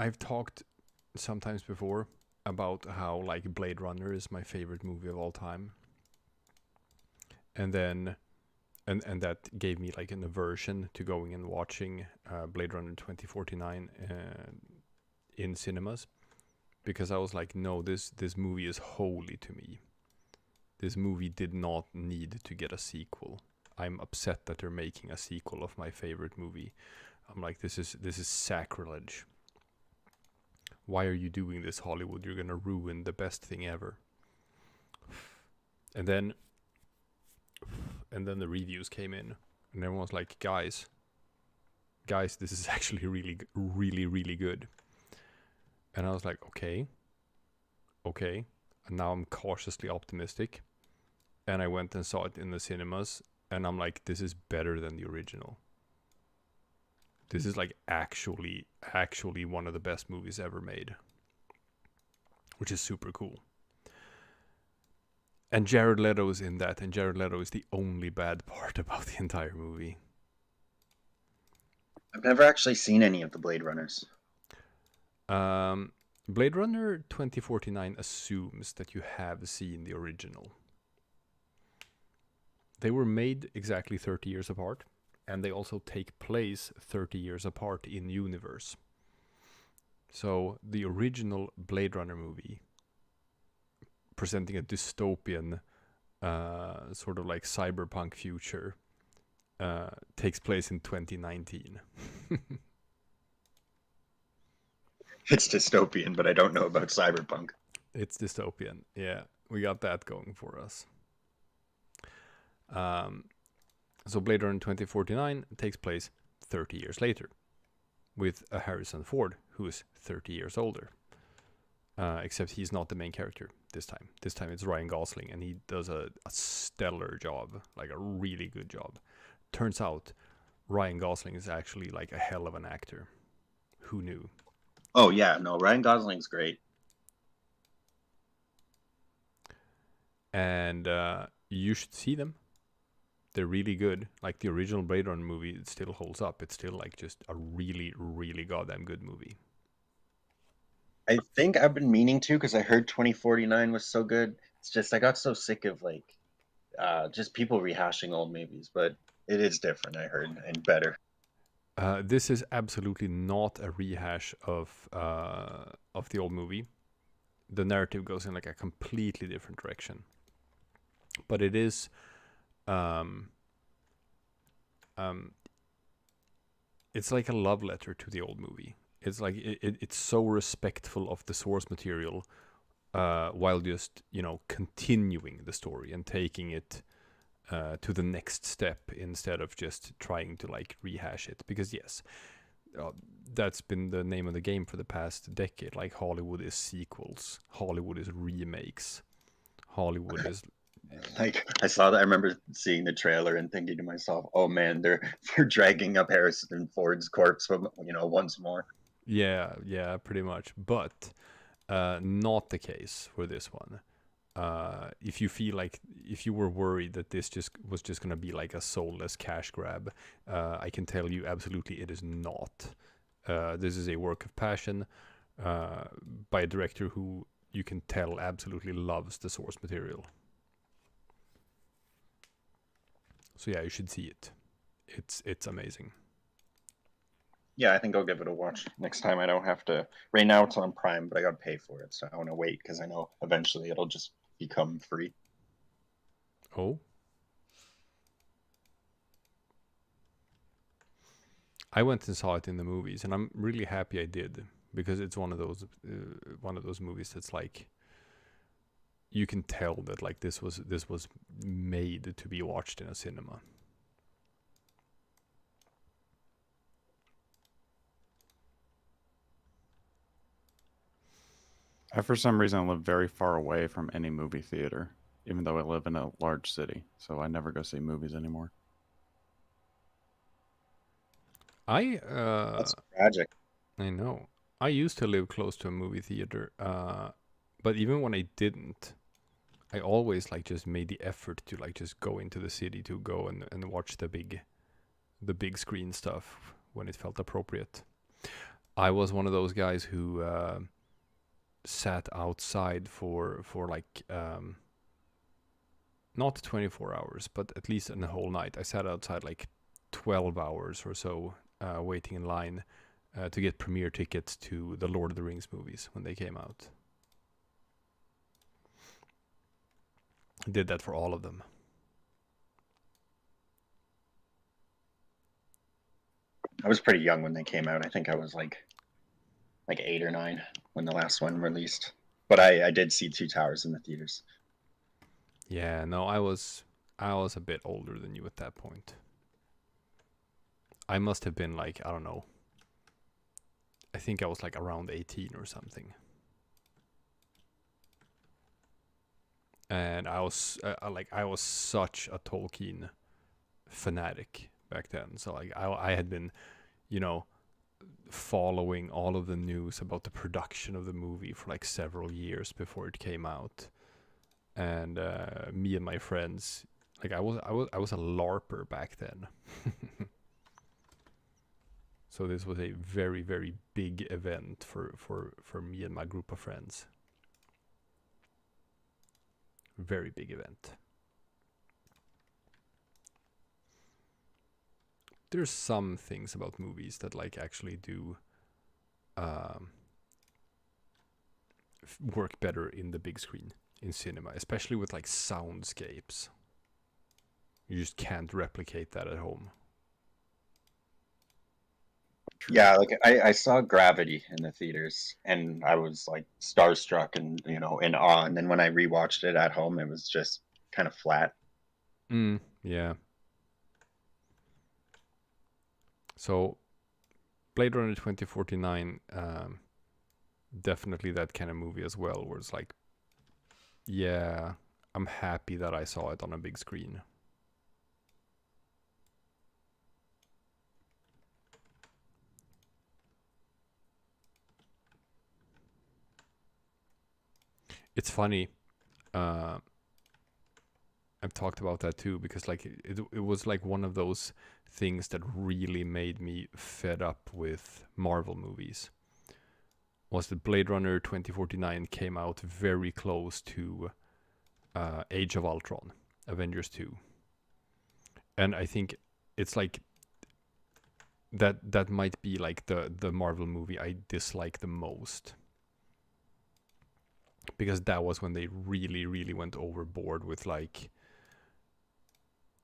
I've talked sometimes before about how like Blade Runner is my favorite movie of all time. And then and that gave me like an aversion to going and watching Blade Runner 2049 in cinemas, because I was like, no, this movie is holy to me. This movie did not need to get a sequel. I'm upset that they're making a sequel of my favorite movie. I'm like, this is sacrilege. Why are you doing this, Hollywood? You're gonna ruin the best thing ever. And then the reviews came in, and everyone was like, guys, this is actually really, really, really good. And I was like, okay. And now I'm cautiously optimistic. And I went and saw it in the cinemas, and I'm like, this is better than the original. This is like actually one of the best movies ever made, which is super cool. And Jared Leto is in that, and Jared Leto is the only bad part about the entire movie. I've never actually seen any of the Blade Runners. Blade Runner 2049 assumes that you have seen the original. They were made exactly 30 years apart, and they also take place 30 years apart in universe. So the original Blade Runner movie, presenting a dystopian sort of like cyberpunk future, takes place in 2019. It's dystopian, but I don't know about cyberpunk. It's dystopian. Yeah, we got that going for us. So Blade Runner 2049 takes place 30 years later, with a Harrison Ford who is 30 years older. Except he's not the main character this time. This time it's Ryan Gosling, and he does a stellar job, like a really good job. Turns out Ryan Gosling is actually like a hell of an actor. Who knew? Oh yeah, no, Ryan Gosling's great. And you should see them. They're really good. Like the original Blade Runner movie, it still holds up. It's still like just a really, really goddamn good movie. I think I've been meaning to, because I heard 2049 was so good. It's just I got so sick of like just people rehashing old movies, but it is different, I heard, and better. This is absolutely not a rehash of the old movie. The narrative goes in like a completely different direction, but it is it's like a love letter to the old movie. It's like it's so respectful of the source material, while just continuing the story and taking it to the next step instead of just trying to like rehash it. Because yes, that's been the name of the game for the past decade. Like Hollywood is sequels, Hollywood is remakes, Hollywood is Like I saw that, I remember seeing the trailer and thinking to myself, "Oh man, they're dragging up Harrison Ford's corpse from once more." yeah, pretty much. But not the case for this one. If you were worried that this was just gonna be like a soulless cash grab, I can tell you absolutely it is not. This is a work of passion by a director who you can tell absolutely loves the source material. So yeah, you should see it. It's amazing. Yeah, I think I'll give it a watch next time. I don't have to. Right now it's on Prime, but I got to pay for it, so I want to wait because I know eventually it'll just become free. Oh. I went and saw it in the movies, and I'm really happy I did, because it's one of those movies that's like you can tell that like this was made to be watched in a cinema. I, for some reason, live very far away from any movie theater, even though I live in a large city. So I never go see movies anymore. That's tragic. I know. I used to live close to a movie theater, but even when I didn't, I always like just made the effort to like just go into the city to go and watch the big screen stuff when it felt appropriate. I was one of those guys who sat outside for like not 24 hours, but at least in the whole night. I sat outside like 12 hours or so, waiting in line to get premiere tickets to the Lord of the Rings movies when they came out. I did that for all of them. I was pretty young when they came out. I think I was like 8 or 9 when the last one released. But I did see Two Towers in the theaters. Yeah, no, I was a bit older than you at that point. I must have been like, I don't know. I think I was like around 18 or something. And I was I was such a Tolkien fanatic back then. So like I had been, following all of the news about the production of the movie for like several years before it came out. And me and my friends, like I was a LARPer back then. So this was a very, very big event for me and my group of friends. Very big event. There's some things about movies that like actually do work better in the big screen, in cinema, especially with like soundscapes. You just can't replicate that at home. Yeah, like I saw Gravity in the theaters, and I was like starstruck and in awe. And then when I rewatched it at home, it was just kind of flat. Yeah. So, Blade Runner 2049, definitely that kind of movie as well, where it's like, yeah, I'm happy that I saw it on a big screen. It's funny. I've talked about that too, because like it was like one of those things that really made me fed up with Marvel movies. Was that Blade Runner 2049 came out very close to Age of Ultron, Avengers 2. And I think it's like that might be like the Marvel movie I dislike the most. Because that was when they really, really went overboard with like,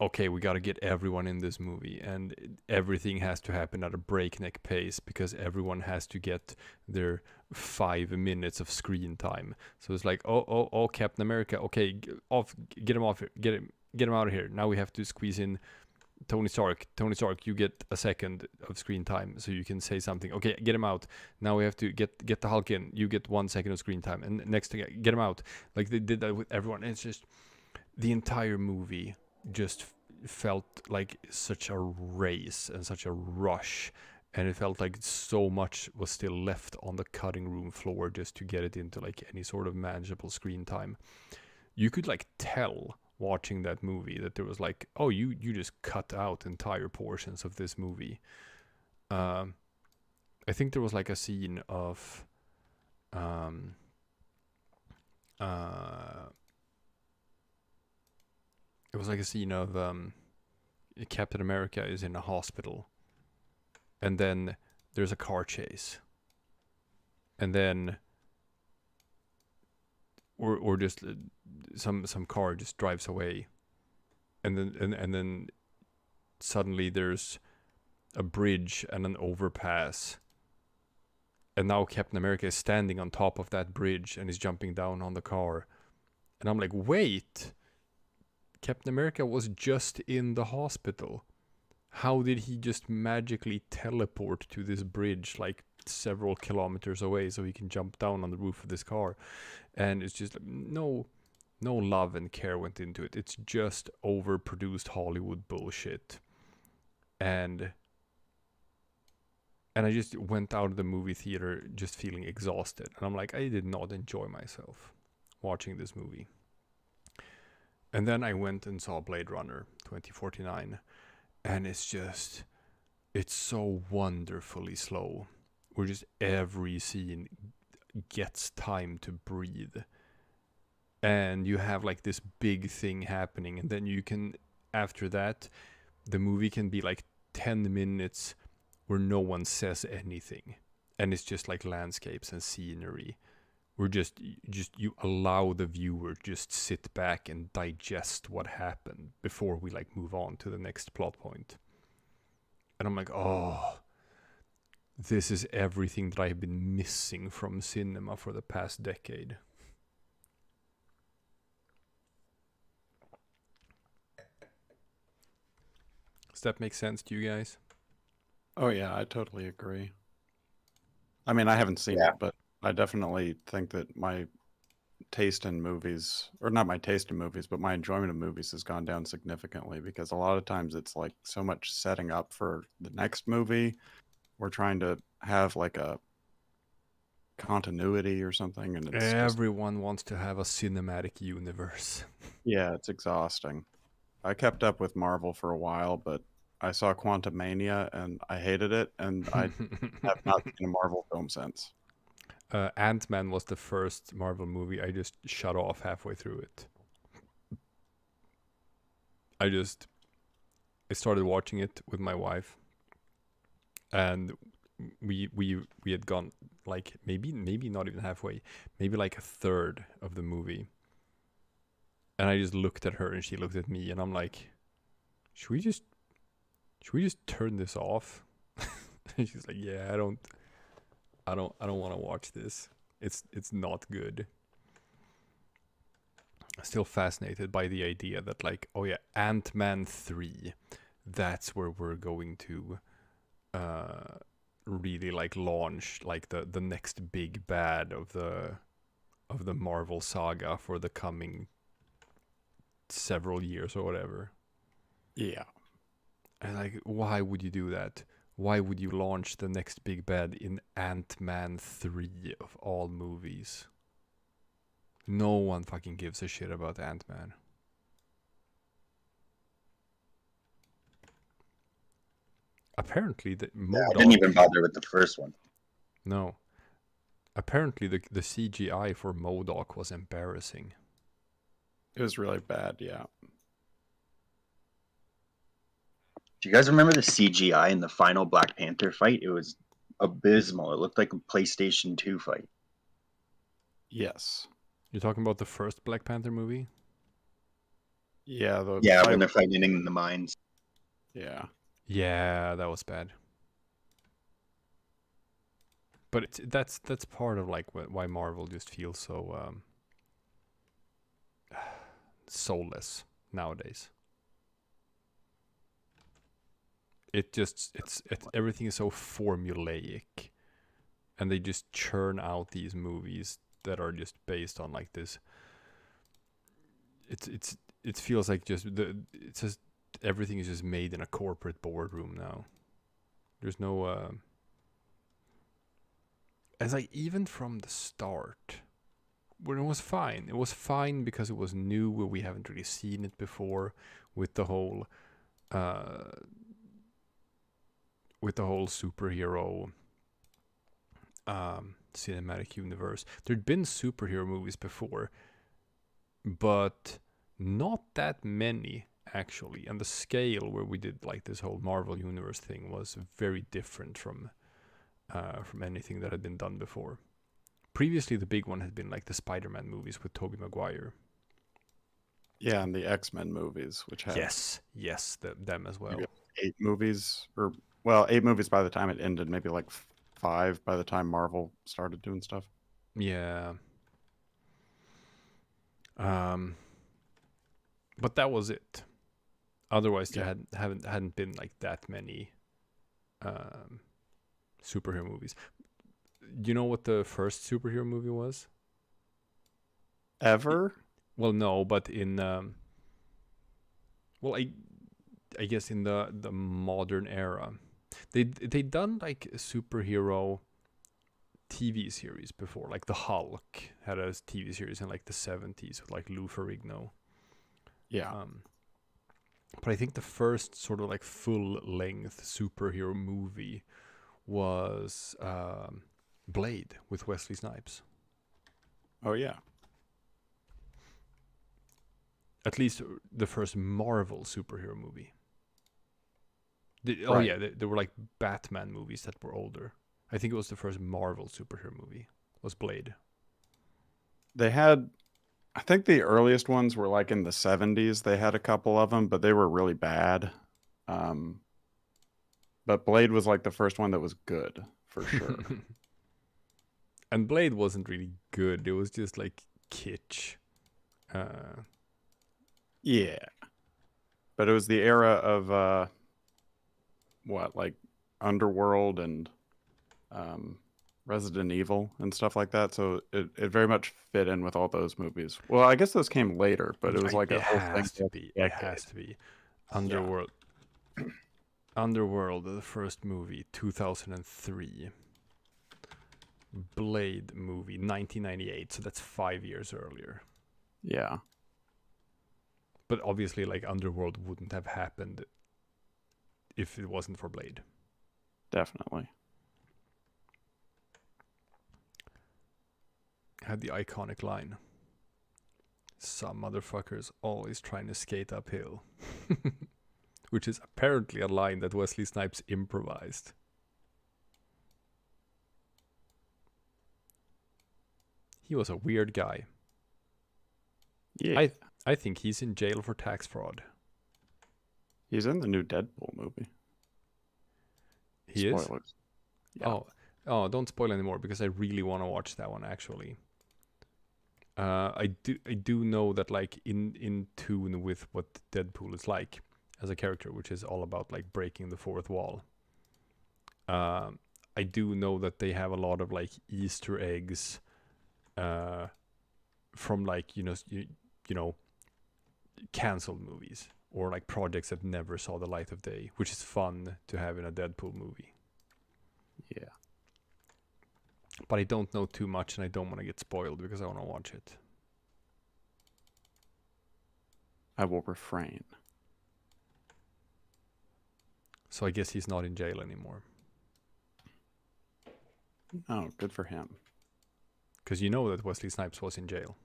okay, we got to get everyone in this movie, and everything has to happen at a breakneck pace because everyone has to get their 5 minutes of screen time. So it's like, oh, Captain America, okay, get him off here, get him out of here. Now we have to squeeze in Tony Stark. Tony Stark, you get a second of screen time so you can say something. Okay, get him out. Now we have to get the Hulk in. You get 1 second of screen time, and next thing, get him out. Like they did that with everyone. And it's just the entire movie just felt like such a race and such a rush, and it felt like so much was still left on the cutting room floor just to get it into like any sort of manageable screen time. You could like tell watching that movie that there was like, oh, you just cut out entire portions of this movie. I think there was like a scene of it was like a scene of Captain America is in a hospital, and then there's a car chase, and then or just some car just drives away, and then suddenly there's a bridge and an overpass, and now Captain America is standing on top of that bridge and is jumping down on the car, and I'm like, wait, Captain America was just in the hospital. How did he just magically teleport to this bridge like several kilometers away so he can jump down on the roof of this car? And it's just like, no love and care went into it. It's just overproduced Hollywood bullshit. And I just went out of the movie theater just feeling exhausted. And I'm like, I did not enjoy myself watching this movie. And then I went and saw Blade Runner 2049, and it's so wonderfully slow. Where just every scene gets time to breathe. And you have like this big thing happening, and then you can, after that, the movie can be like 10 minutes where no one says anything. And it's just like landscapes and scenery. We're just you allow the viewer just sit back and digest what happened before we like move on to the next plot point. And I'm like, oh, this is everything that I've been missing from cinema for the past decade. Does that make sense to you guys? Oh yeah, I totally agree. I mean, I haven't seen it, but I definitely think that my taste in movies, or not my taste in movies, but my enjoyment of movies has gone down significantly, because a lot of times it's like so much setting up for the next movie. We're trying to have like a continuity or something, and it's everyone wants to have a cinematic universe. Yeah, it's exhausting. I kept up with Marvel for a while, but I saw Quantumania and I hated it, and I have not seen a Marvel film since. Ant-Man was the first Marvel movie I just shut off halfway through it. I started watching it with my wife, and we had gone like maybe not even halfway, maybe like a third of the movie, and I just looked at her and she looked at me, and I'm like, should we just turn this off? And she's like, yeah, I don't want to watch this. It's not good. Still fascinated by the idea that like, oh yeah, Ant-Man 3, that's where we're going to really like launch like the next big bad of the Marvel saga for the coming several years or whatever. Yeah. And like, why would you do that? Why would you launch the next big bad in Ant-Man 3 of all movies? No one fucking gives a shit about Ant-Man. Apparently, I didn't even bother with the first one. No. Apparently, the CGI for MODOK was embarrassing. It was really bad, yeah. Do you guys remember the CGI in the final Black Panther fight? It was abysmal. It looked like a PlayStation 2 fight. Yes. You're talking about the first Black Panther movie? Yeah. When they're fighting in the mines. Yeah. Yeah, that was bad. But that's part of like why Marvel just feels so soulless nowadays. It's everything is so formulaic, and they just churn out these movies that are just based on like this. It feels like it's just everything is just made in a corporate boardroom now. There's no as like even from the start, when it was fine. It was fine because it was new, where we haven't really seen it before, with the whole superhero cinematic universe. There'd been superhero movies before, but not that many actually. And the scale where we did like this whole Marvel universe thing was very different from anything that had been done before. Previously, the big one had been like the Spider-Man movies with Tobey Maguire. Yeah, and the X-Men movies, which had Yes, them as well. 8 movies, 8 movies by the time it ended, maybe like 5 by the time Marvel started doing stuff. Yeah. But that was it. Otherwise, there hadn't been like that many superhero movies. You know what the first superhero movie was? Ever? Well, no, but in I guess in the modern era, they done like a superhero TV series before, like the Hulk had a TV series in like the 70s with like Lou Ferrigno. Yeah. But I think the first sort of like full length superhero movie was Blade with Wesley Snipes. Oh yeah. At least the first Marvel superhero movie. Right. Yeah, there were like Batman movies that were older. I think it was the first Marvel superhero movie was Blade. They had, I think the earliest ones were like in the 70s. They had a couple of them, but they were really bad. But Blade was like the first one that was good, for sure. And Blade wasn't really good. It was just like kitsch. Yeah. But it was the era of like Underworld and Resident Evil and stuff like that. So it very much fit in with all those movies. Well, I guess those came later, but it was like a whole thing. It has to be. Underworld. Yeah. Underworld, the first movie, 2003. Blade movie, 1998. So that's 5 years earlier. Yeah. But obviously, like, Underworld wouldn't have happened if it wasn't for Blade. Definitely. Had the iconic line, "Some motherfuckers always trying to skate uphill." Which is apparently a line that Wesley Snipes improvised. He was a weird guy. Yeah. I think he's in jail for tax fraud. He's in the new Deadpool movie. He Spoilers. is? Yeah. Oh, don't spoil anymore because I really want to watch that one actually. I do know that like in tune with what Deadpool is like as a character, which is all about like breaking the fourth wall. I do know that they have a lot of like Easter eggs from like you know canceled movies or like projects that never saw the light of day, which is fun to have in a Deadpool movie. Yeah. But I don't know too much and I don't want to get spoiled because I want to watch it. I will refrain. So I guess he's not in jail anymore. Oh, good for him. Because you know that Wesley Snipes was in jail.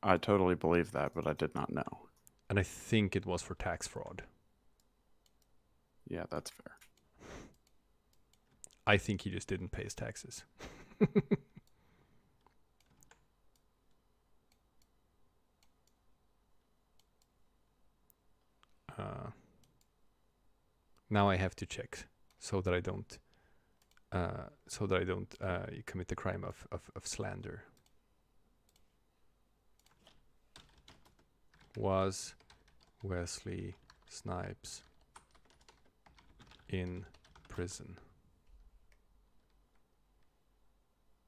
I totally believe that, but I did not know. And I think it was for tax fraud. Yeah, that's fair. I think he just didn't pay his taxes. Now I have to check so that I don't commit the crime of slander. Was Wesley Snipes in prison?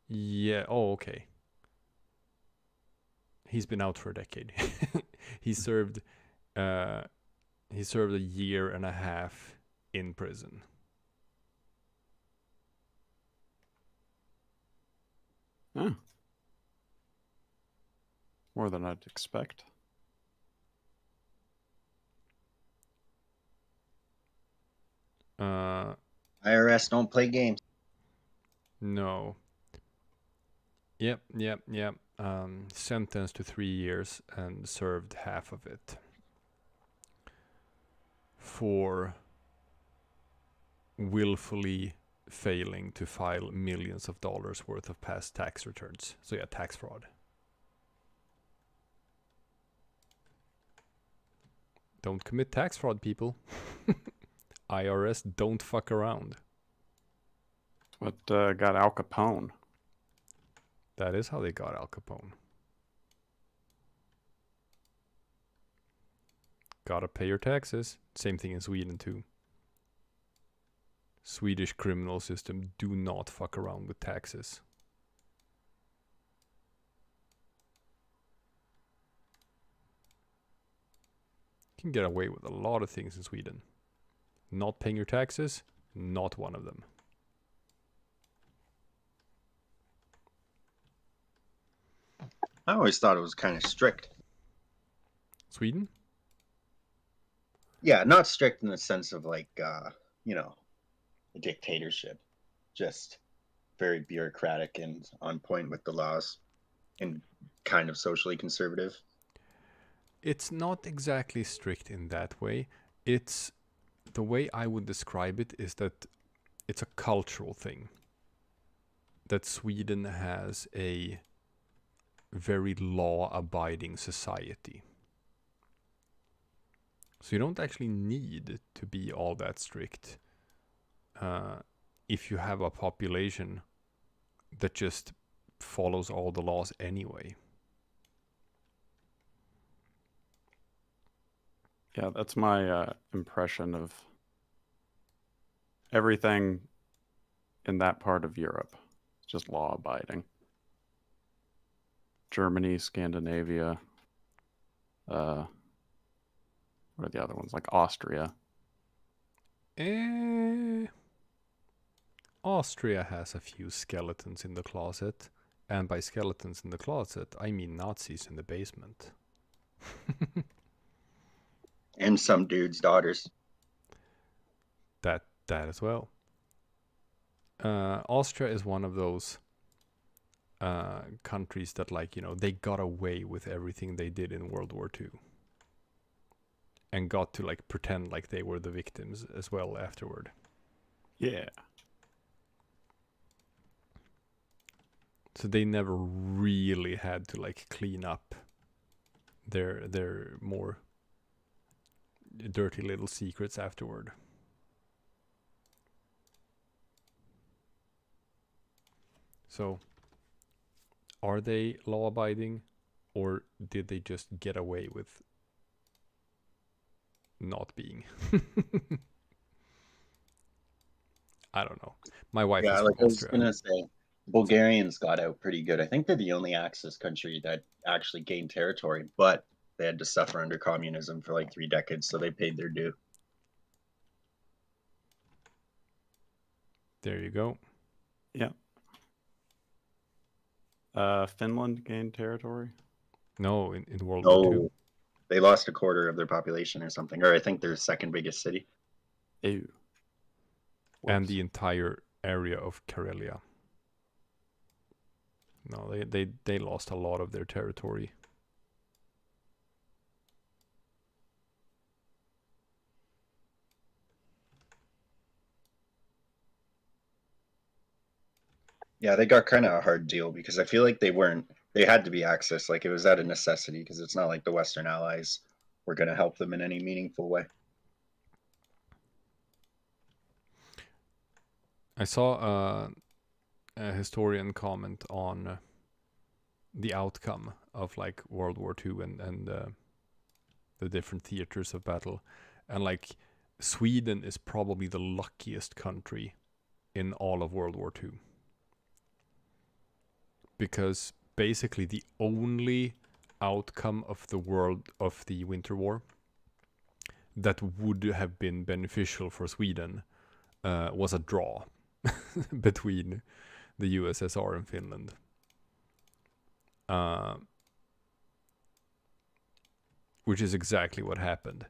Yeah. Oh, okay. He's been out for a decade. He served a year and a half in prison. Huh. More than I'd expect. IRS don't play games. No. Yep. Sentenced to 3 years and served half of it for willfully failing to file millions of dollars worth of past tax returns. So yeah, tax fraud. Don't commit tax fraud, people. IRS don't fuck around. What got Al Capone? That is how they got Al Capone. Gotta pay your taxes. Same thing in Sweden too. Swedish criminal system do not fuck around with taxes. You can get away with a lot of things in Sweden. Not paying your taxes, not one of them. I always thought it was kind of strict. Sweden? Yeah, not strict in the sense of like, you know, a dictatorship. Just very bureaucratic and on point with the laws and kind of socially conservative. It's not exactly strict in that way. It's the way I would describe it is that it's a cultural thing. That Sweden has a very law-abiding society. So you don't actually need to be all that strict if you have a population that just follows all the laws anyway. Yeah, that's my impression of everything in that part of Europe. It's just law-abiding. Germany, Scandinavia, what are the other ones? Like Austria. Austria has a few skeletons in the closet. And by skeletons in the closet, I mean Nazis in the basement. And some dudes' daughters. That as well. Austria is one of those countries that, like, you know, they got away with everything they did in World War II. And got to, like, pretend like they were the victims as well afterward. Yeah. So they never really had to, like, clean up their more dirty little secrets afterward. So, are they law-abiding, or did they just get away with not being? I don't know. My wife is from like I was Austria. gonna say, Bulgarians got out pretty good. I think they're the only Axis country that actually gained territory, but they had to suffer under communism for like 3 decades, so they paid their due. There you go. Yeah. Finland gained territory? No, in World War II. They lost a quarter of their population or something, or I think their second biggest city. Ew. And the entire area of Karelia. No, they lost a lot of their territory. Yeah, they got kind of a hard deal because I feel like they had to be accessed. Like it was out of necessity because it's not like the Western Allies were going to help them in any meaningful way. I saw a historian comment on the outcome of like World War II and the different theaters of battle, and like Sweden is probably the luckiest country in all of World War II, because basically the only outcome of the Winter War that would have been beneficial for Sweden was a draw between the USSR and Finland. Which is exactly what happened.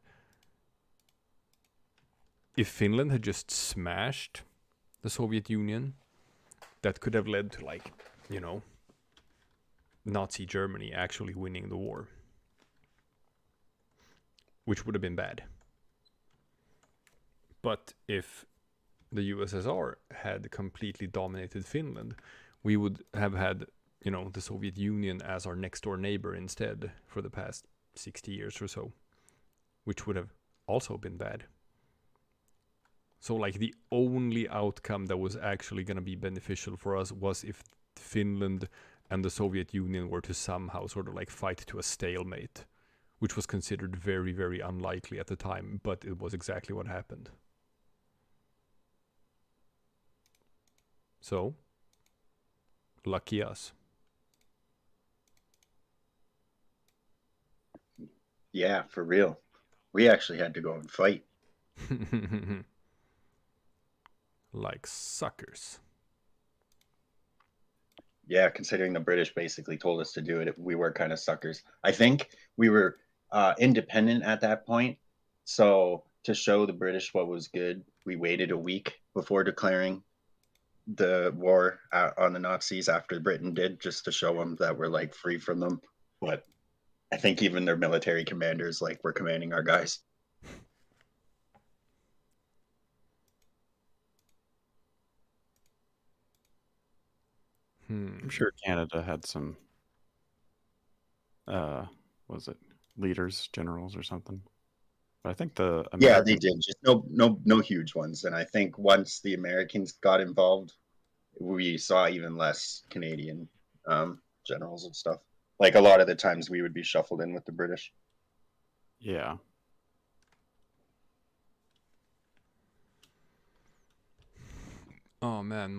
If Finland had just smashed the Soviet Union, that could have led to, like, you know, Nazi Germany actually winning the war, which would have been bad. But if the USSR had completely dominated Finland, we would have had, you know, the Soviet Union as our next door neighbor instead for the past 60 years or so, which would have also been bad. So like the only outcome that was actually going to be beneficial for us was if Finland and the Soviet Union were to somehow sort of like fight to a stalemate, which was considered very, very unlikely at the time, but it was exactly what happened. So, lucky us. Yeah, for real. We actually had to go and fight. Like suckers. Yeah, considering the British basically told us to do it, we were kind of suckers. I think we were independent at that point. So to show the British what was good, we waited a week before declaring the war on the Nazis after Britain did, just to show them that we're like free from them. But I think even their military commanders like were commanding our guys. I'm sure Canada had some, was it leaders, generals, or something? But I think the Yeah, they American, did. Just no huge ones. And I think once the Americans got involved, we saw even less Canadian generals and stuff. Like a lot of the times we would be shuffled in with the British. yeah, Oh man,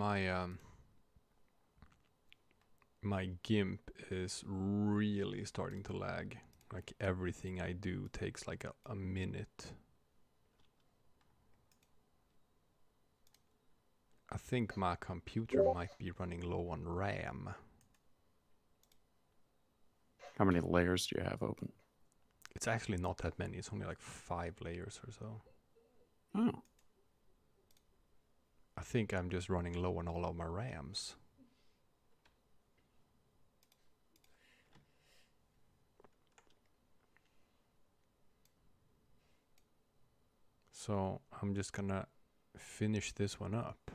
my GIMP is really starting to lag. Like everything I do takes like a minute. I think my computer might be running low on RAM. how many layers do you have open? It's actually not that many. It's only like 5 layers or so. Oh, I think I'm just running low on all of my RAMs. So I'm just gonna finish this one up.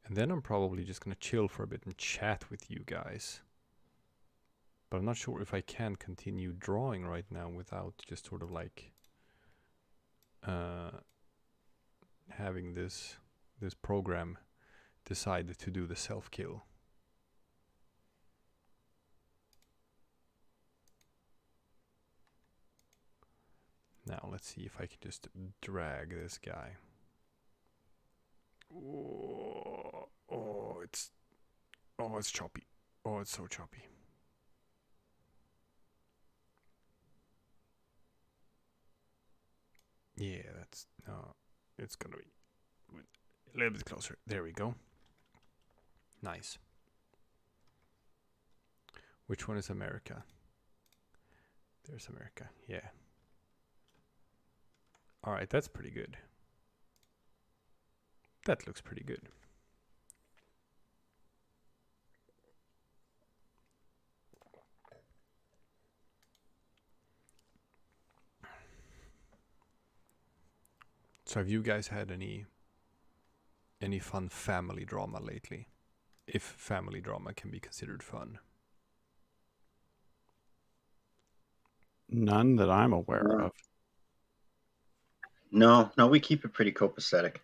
And then I'm probably just gonna chill for a bit and chat with you guys. But I'm not sure if I can continue drawing right now without just sort of like having this program decide to do the self-kill. Now let's see if I can just drag this guy. Oh, it's choppy. Oh, it's so choppy. Yeah, that's no. It's gonna be a little bit closer. There we go. Nice. Which one is America? There's America. Yeah. All right, that's pretty good. That looks pretty good. So have you guys had any Any fun family drama lately? If family drama can be considered fun. None that I'm aware of. No, we keep it pretty copacetic.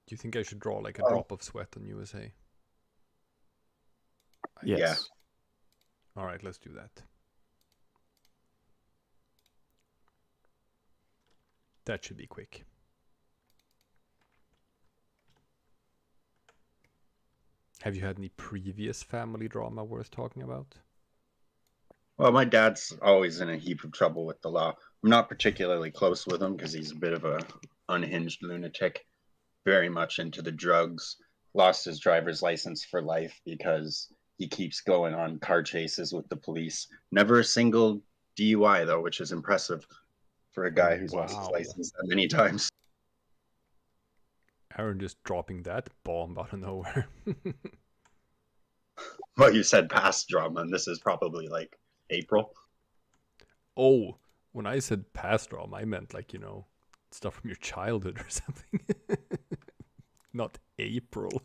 Do you think I should draw like a drop of sweat on USA? Yes. Yeah. All right, let's do that. That should be quick. Have you had any previous family drama worth talking about? Well, my dad's always in a heap of trouble with the law. I'm not particularly close with him because he's a bit of a unhinged lunatic, very much into the drugs. Lost his driver's license for life because he keeps going on car chases with the police. Never a single DUI though, which is impressive for a guy who's lost his Wow. license that many times. Aaron just dropping that bomb out of nowhere. Well, you said past drama, and this is probably like April. Oh, when I said past drama, I meant like, you know, stuff from your childhood or something. Not April.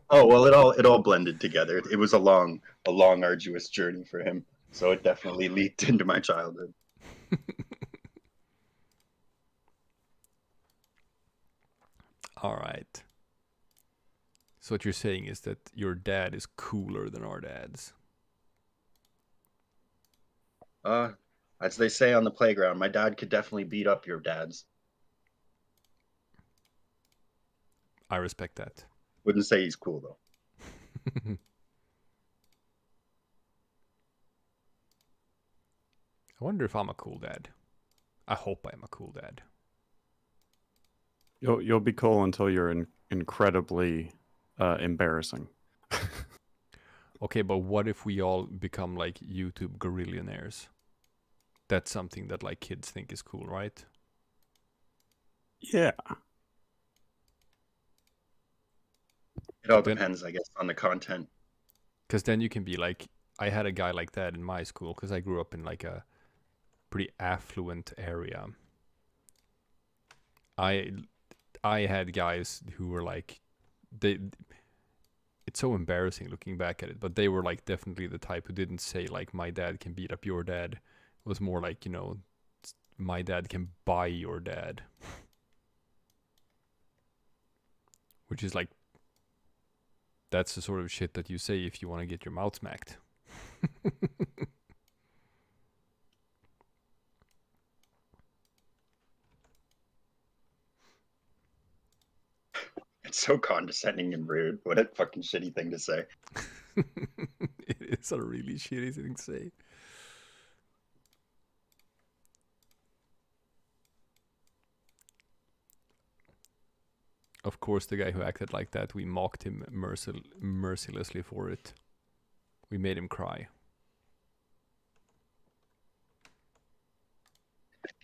Oh well, it all blended together. It was a long, arduous journey for him. So it definitely leaked into my childhood. All right. So what you're saying is that your dad is cooler than our dads. As they say on the playground, my dad could definitely beat up your dads. I respect that. Wouldn't say he's cool though. I wonder if I'm a cool dad. I hope I'm a cool dad. You'll be cool until you're incredibly embarrassing. Okay, but what if we all become like YouTube gorillionaires? That's something that like kids think is cool, right? Yeah. It all depends, I guess, on the content. Because then you can be like, I had a guy like that in my school because I grew up in like a pretty affluent area. I had guys who were like, it's so embarrassing looking back at it, but they were like definitely the type who didn't say like my dad can beat up your dad. It was more like, you know, my dad can buy your dad. Which is like, that's the sort of shit that you say if you want to get your mouth smacked. It's so condescending and rude. What a fucking shitty thing to say. It is a really shitty thing to say. Of course, the guy who acted like that, we mocked him mercilessly for it. We made him cry.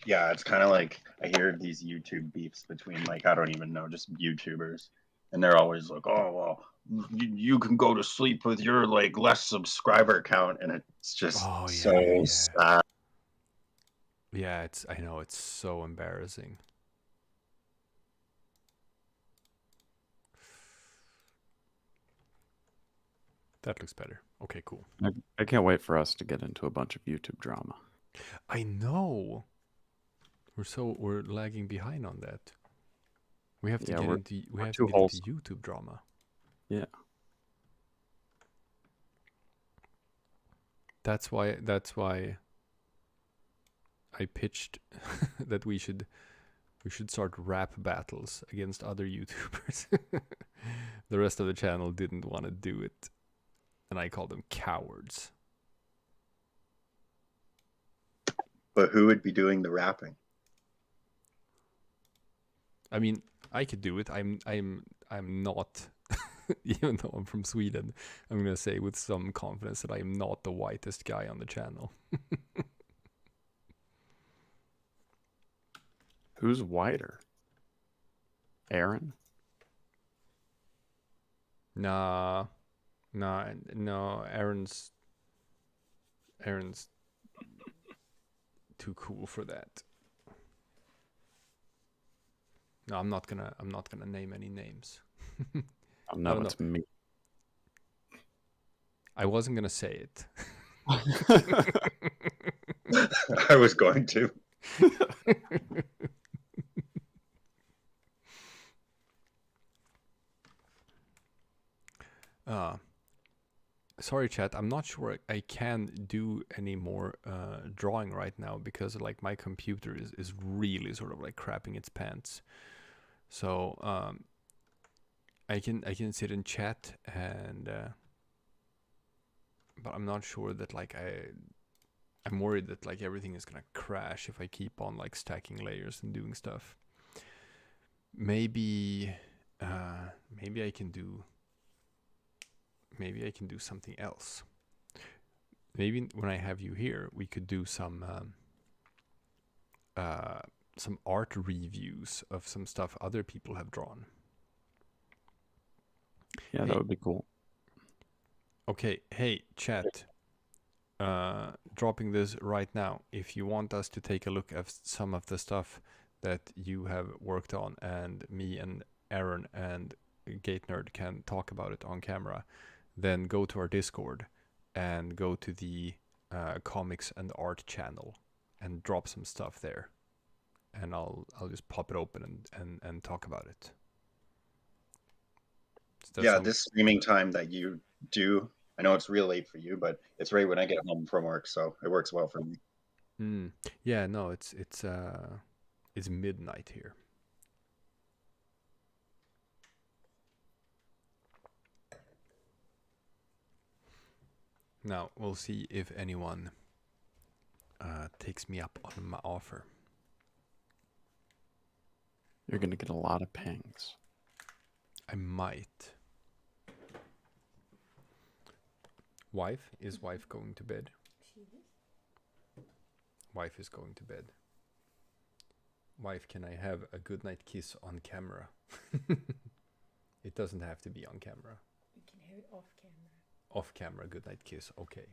Yeah, it's kind of like I hear these YouTube beefs between like I don't even know, just YouTubers, and they're always like, "Oh well, you can go to sleep with your like less subscriber count," and it's just so sad. Yeah, I know, it's so embarrassing. That looks better. Okay, cool. I can't wait for us to get into a bunch of YouTube drama. I know. We're lagging behind on that. We have to get into YouTube drama. Yeah. That's why I pitched that we should start rap battles against other YouTubers. The rest of the channel didn't want to do it, and I called them cowards. But who would be doing the rapping? I mean, I could do it. I'm not, even though I'm from Sweden, I'm gonna say with some confidence that I am not the whitest guy on the channel. Who's whiter? Aaron? No. Aaron's too cool for that. No, I'm not gonna name any names. Oh, no, don't it's me. I wasn't gonna say it. I was going to. Sorry, chat. I'm not sure I can do any more drawing right now because like my computer is really sort of like crapping its pants. So I can sit and chat and but I'm not sure that like I'm worried that like everything is gonna crash if I keep on like stacking layers and doing stuff. Maybe maybe I can do something else. Maybe when I have you here, we could do some art reviews of some stuff other people have drawn. Yeah, that would be cool. Okay, hey chat. Dropping this right now. If you want us to take a look at some of the stuff that you have worked on, and me and Aaron and Gate Nerd can talk about it on camera, then go to our Discord and go to the comics and art channel and drop some stuff there, and I'll just pop it open and talk about it. Yeah, this streaming time that you do, I know it's real late for you, but it's right when I get home from work, so it works well for me. Yeah, no, it's midnight here. Now we'll see if anyone takes me up on my offer. You're gonna get a lot of pangs. I might. Wife? Is wife going to bed? Wife is going to bed. Wife, can I have a goodnight kiss on camera? It doesn't have to be on camera. You can have it off camera. Off camera, goodnight kiss. Okay.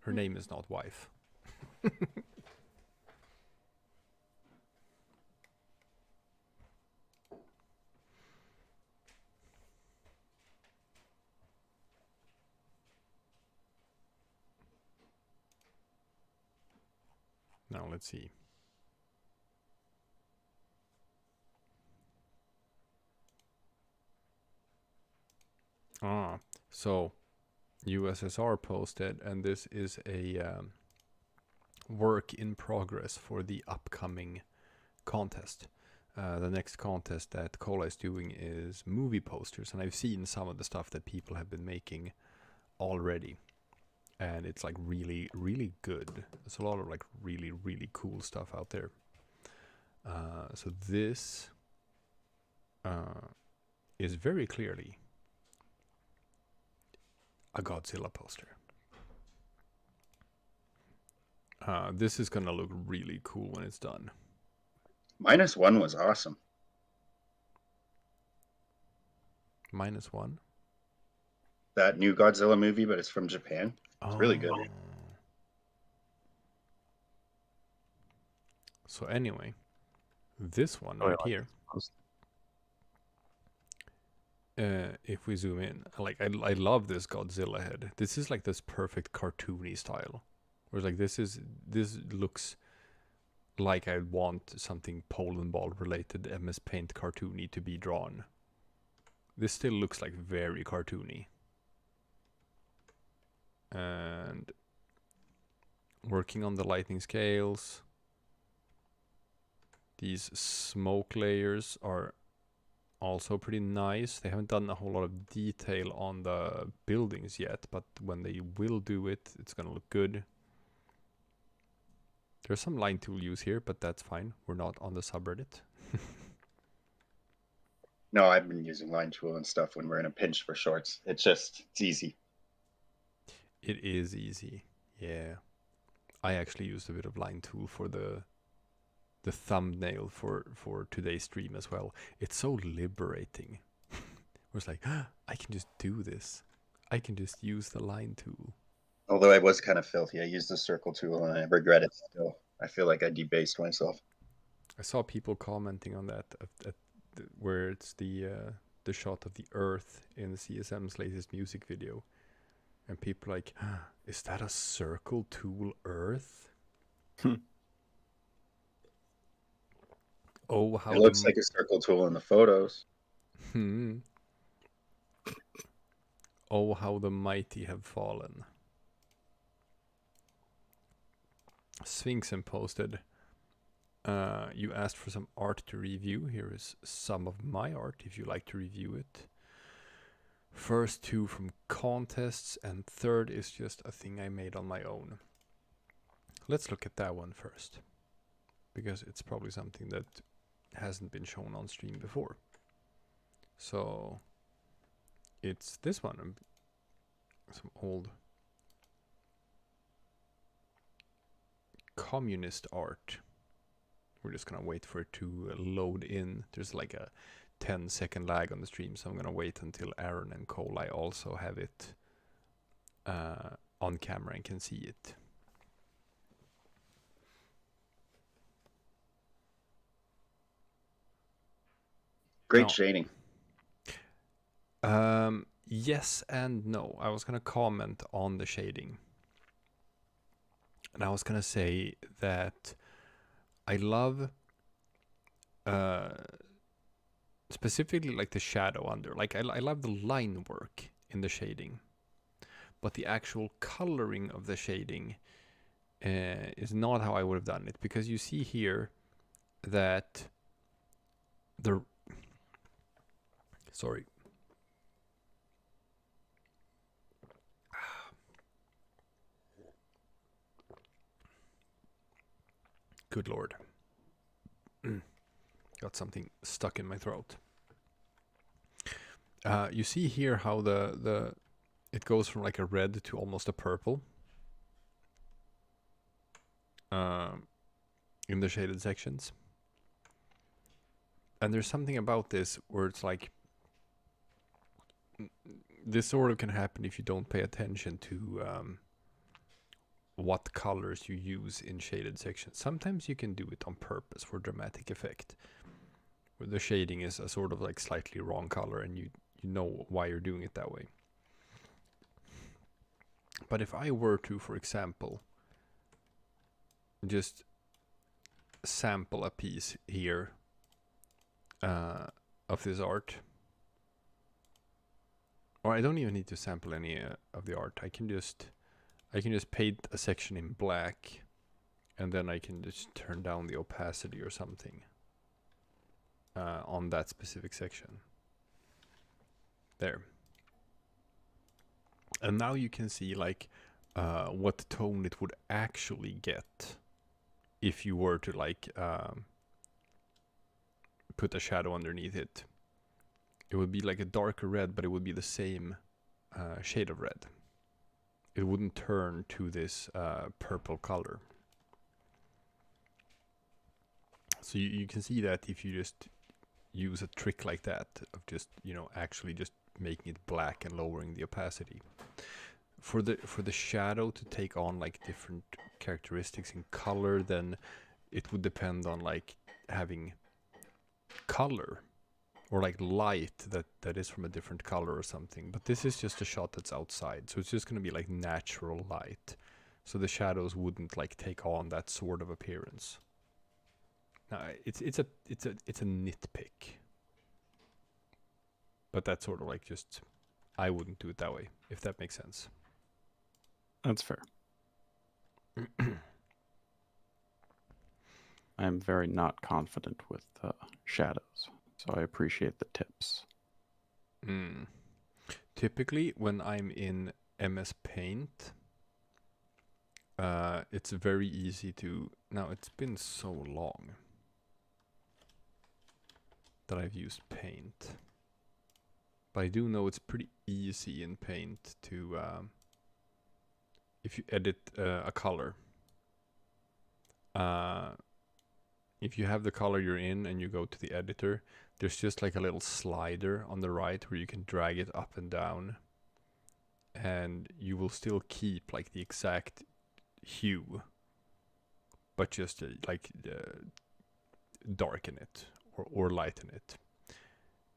Her name is not wife. Now let's see. So USSR posted, and this is a work in progress for the upcoming contest. The next contest that Cola is doing is movie posters, and I've seen some of the stuff that people have been making already, and it's like really, really good. There's a lot of like really, really cool stuff out there. So this is very clearly a Godzilla poster. This is gonna look really cool when it's done. -1 was awesome. -1? That new Godzilla movie, but it's from Japan. It's really good. So anyway, this one right here. If we zoom in, like I love this Godzilla head. This is like this perfect cartoony style. Whereas like this looks like I want something Polandball related MS Paint cartoony to be drawn. This still looks like very cartoony. And working on the lightning scales. These smoke layers are also pretty nice. They haven't done a whole lot of detail on the buildings yet, but when they will do it, it's gonna look good. There's some line tool use here, but that's fine. We're not on the subreddit. No, I've been using line tool and stuff when we're in a pinch for shorts. It's easy. It is easy, yeah. I actually used a bit of line tool for the thumbnail for today's stream as well. It's so liberating. It's like, I can just do this. I can just use the line tool. Although I was kind of filthy. I used the circle tool and I regret it still. I feel like I debased myself. I saw people commenting on that, where it's the shot of the Earth in CSM's latest music video, and people like, is that a circle tool Earth? Oh, how It looks like a circle tool in the photos. Oh, how the mighty have fallen. Sphinxen posted, you asked for some art to review. Here is some of my art if you like to review it. First 2 from contests, and third is just a thing I made on my own. Let's look at that one first, because it's probably something that hasn't been shown on stream before. So it's this one, some old communist art. We're just gonna wait for it to load in. There's like a 10-second lag on the stream, so I'm gonna wait until Aaron and Cole I also have it on camera and can see it. Great shading. Yes and no. I was gonna comment on the shading, and I was gonna say that I love specifically like the shadow under. Like I love the line work in the shading, but the actual coloring of the shading is not how I would have done it, because you see here that the sorry. Good Lord. Got something stuck in my throat. You see here how it goes from like a red to almost a purple in the shaded sections. And there's something about this where it's like, this sort of can happen if you don't pay attention to what colors you use in shaded sections. Sometimes you can do it on purpose for dramatic effect, where the shading is a sort of like slightly wrong color and you know why you're doing it that way. But if I were to, for example, just sample a piece here of this art, or I don't even need to sample any of the art. I can just paint a section in black, and then I can just turn down the opacity or something on that specific section. There. And now you can see like what tone it would actually get if you were to like put a shadow underneath it. It would be like a darker red, but it would be the same shade of red. It wouldn't turn to this purple color. So you can see that if you just use a trick like that of just, you know, actually just making it black and lowering the opacity. For the shadow to take on like different characteristics in color, then it would depend on like having color or like light that is from a different color or something. But this is just a shot that's outside, so it's just going to be like natural light, so the shadows wouldn't like take on that sort of appearance. Now it's a nitpick, but that's sort of like just, I wouldn't do it that way, if that makes sense. That's fair. I'm very not confident with shadows, so I appreciate the tips. Typically, when I'm in MS Paint, it's very easy to... Now, it's been so long that I've used Paint, but I do know it's pretty easy in Paint to... if you edit a color, if you have the color you're in and you go to the editor, there's just like a little slider on the right where you can drag it up and down. and you will still keep like the exact hue, but just darken it or lighten it.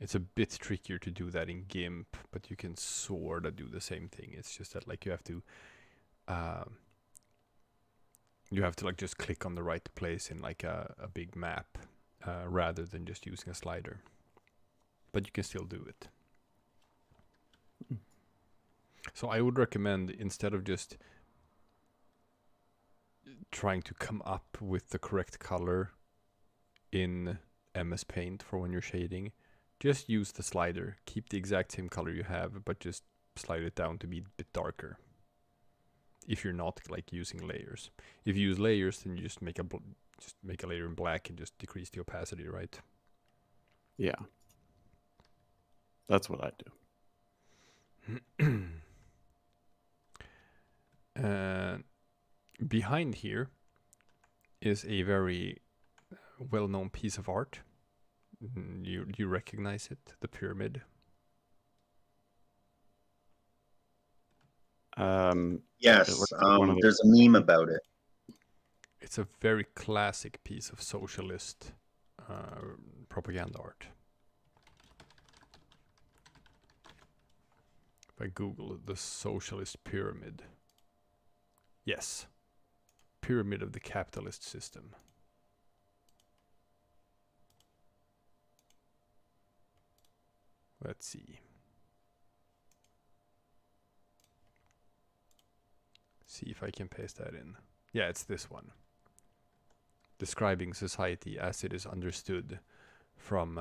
It's a bit trickier to do that in GIMP, but you can sort of do the same thing. It's just that like you have to like just click on the right place in like a big map rather than just using a slider. But you can still do it. So I would recommend, instead of just trying to come up with the correct color in MS Paint for when you're shading, just use the slider. Keep the exact same color you have, but just slide it down to be a bit darker. If you're not like using layers. If you use layers, then you just make a layer in black and just decrease the opacity, right? Yeah. That's what I do. Behind here is a very well-known piece of art. You recognize it, the pyramid? Yes, there's a meme about it. It's a very classic piece of socialist propaganda art. If I Google the socialist pyramid. Yes. Pyramid of the capitalist system. Let's see. See if I can paste that in. Yeah, it's this one. Describing society as it is understood from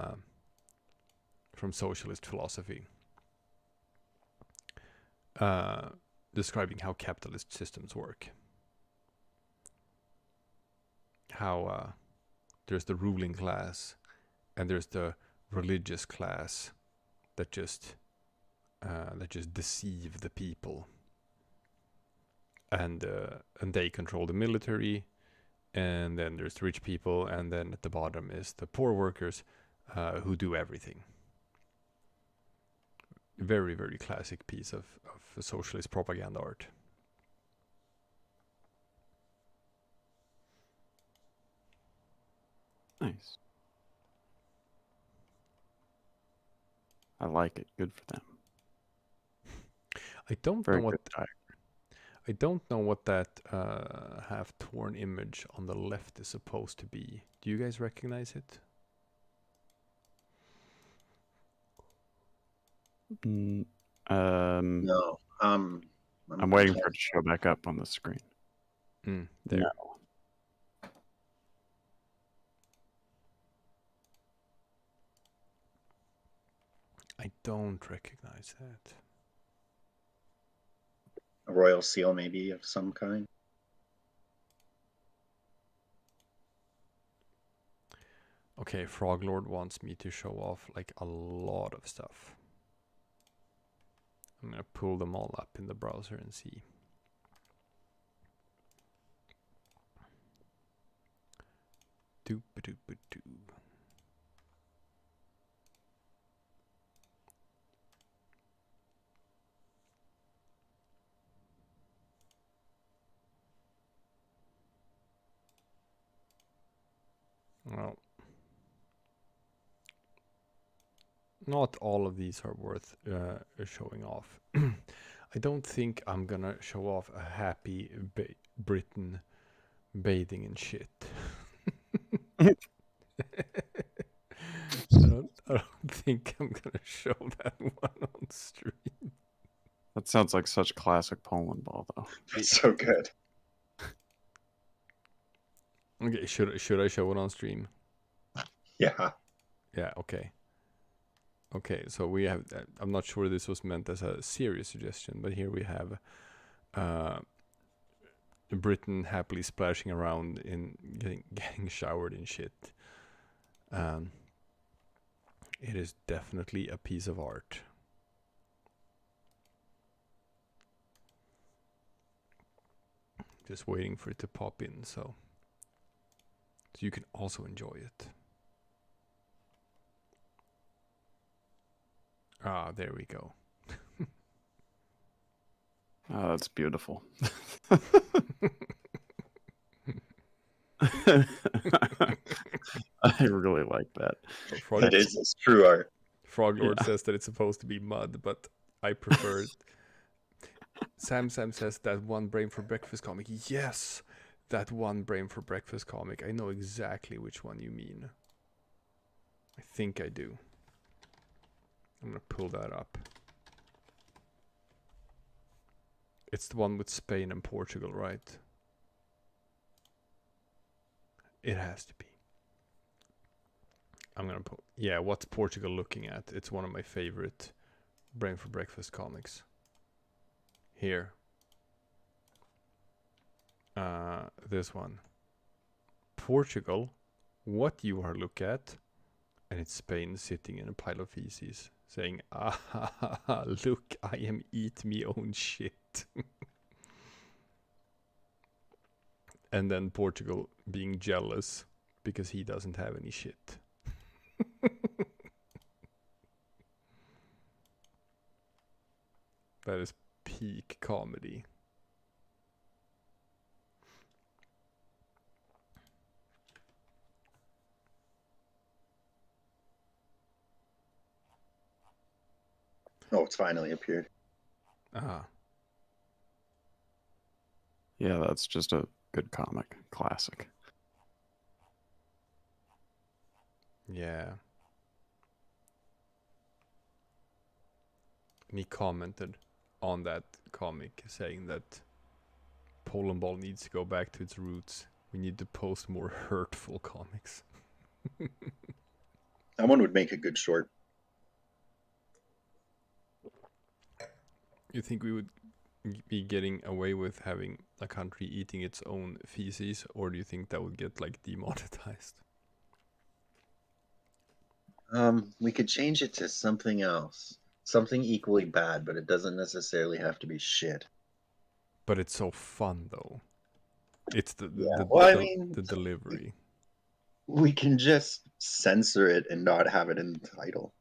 socialist philosophy. Describing how capitalist systems work. How there's the ruling class and there's the religious class that just deceive the people, and they control the military, and then there's the rich people, and then at the bottom is the poor workers who do everything. Very, very classic piece of socialist propaganda art. Nice. I like it. Good for them. I don't Very know what good diagram. I don't know what that half torn image on the left is supposed to be. Do you guys recognize it? No. I'm waiting for it to show back up on the screen. There. No. I don't recognize that. A royal seal, maybe, of some kind. Okay, Froglord wants me to show off like a lot of stuff. I'm gonna pull them all up in the browser and see. Doop-a-doop-a-doo. Well, not all of these are worth showing off. I don't think I'm gonna show off a happy Britain bathing in shit. I don't think I'm gonna show that one on stream. That sounds like such classic Polandball, though. That's so good. Okay, should I show it on stream? Yeah. Yeah, okay. Okay, so we have, I'm not sure this was meant as a serious suggestion, but here we have Britain happily splashing around in getting showered in shit. It is definitely a piece of art. Just waiting for it to pop in, so you can also enjoy it. Ah, there we go. Oh, that's beautiful. I really like that. It is. It's true art. Frog Lord says that it's supposed to be mud, but I prefer it. Sam says that one Brain for Breakfast comic. Yes, that one Brain for Breakfast comic. I know exactly which one you mean. I think I do. I'm gonna pull that up. It's the one with Spain and Portugal, right? It has to be. I'm gonna put. Yeah, what's Portugal looking at? It's one of my favorite Brain for Breakfast comics. Here. This one. Portugal, what you are look at, and it's Spain sitting in a pile of feces, saying, "Ah, look, I am eat me own shit." And then Portugal being jealous because he doesn't have any shit. That is peak comedy. Oh, it's finally appeared. Ah. Yeah, that's just a good comic. Classic. Yeah. And he commented on that comic saying that Polandball needs to go back to its roots. We need to post more hurtful comics. That one would make a good short. You think we would be getting away with having a country eating its own feces, or do you think that would get like demonetized? We could change it to something else. Something equally bad, but it doesn't necessarily have to be shit. But it's so fun though. It's the delivery. We can just censor it and not have it in the title.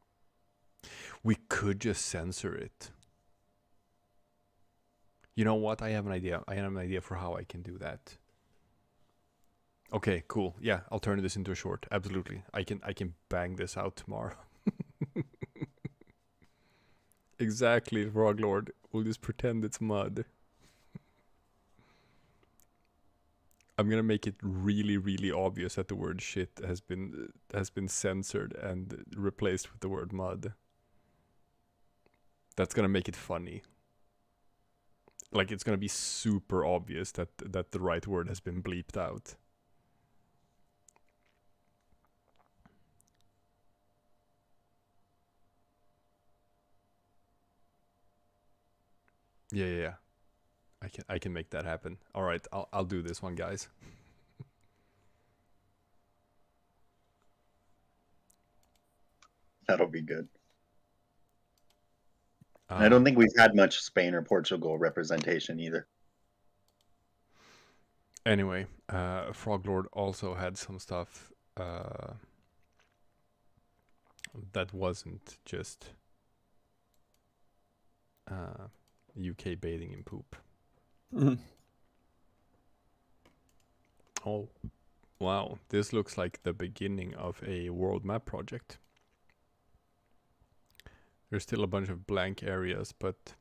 We could just censor it. You know what? I have an idea. I have an idea for how I can do that. Okay, cool. Yeah, I'll turn this into a short. Absolutely. I can bang this out tomorrow. Exactly, Frog Lord. We'll just pretend it's mud. I'm gonna make it really, really obvious that the word shit has been censored and replaced with the word mud. That's gonna make it funny. Like, it's gonna be super obvious that the right word has been bleeped out. Yeah. I can make that happen. All right, I'll do this one, guys. That'll be good. I don't think we've had much Spain or Portugal representation either. Anyway, Frog Lord also had some stuff that wasn't just UK bathing in poop. Mm-hmm. Oh, wow. This looks like the beginning of a world map project. There's still a bunch of blank areas, but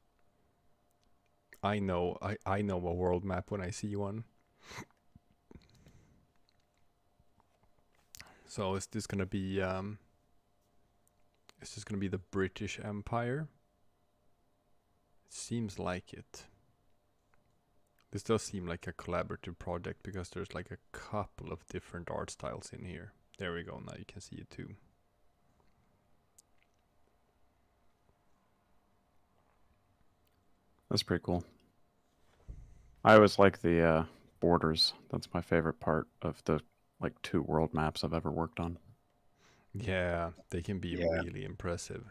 I know a world map when I see one. So is this gonna be the British Empire? It seems like it. This does seem like a collaborative project because there's like a couple of different art styles in here. There we go, now you can see it too. That's pretty cool. I always like the borders. That's my favorite part of the like 2 world maps I've ever worked on. Yeah, they can be really impressive.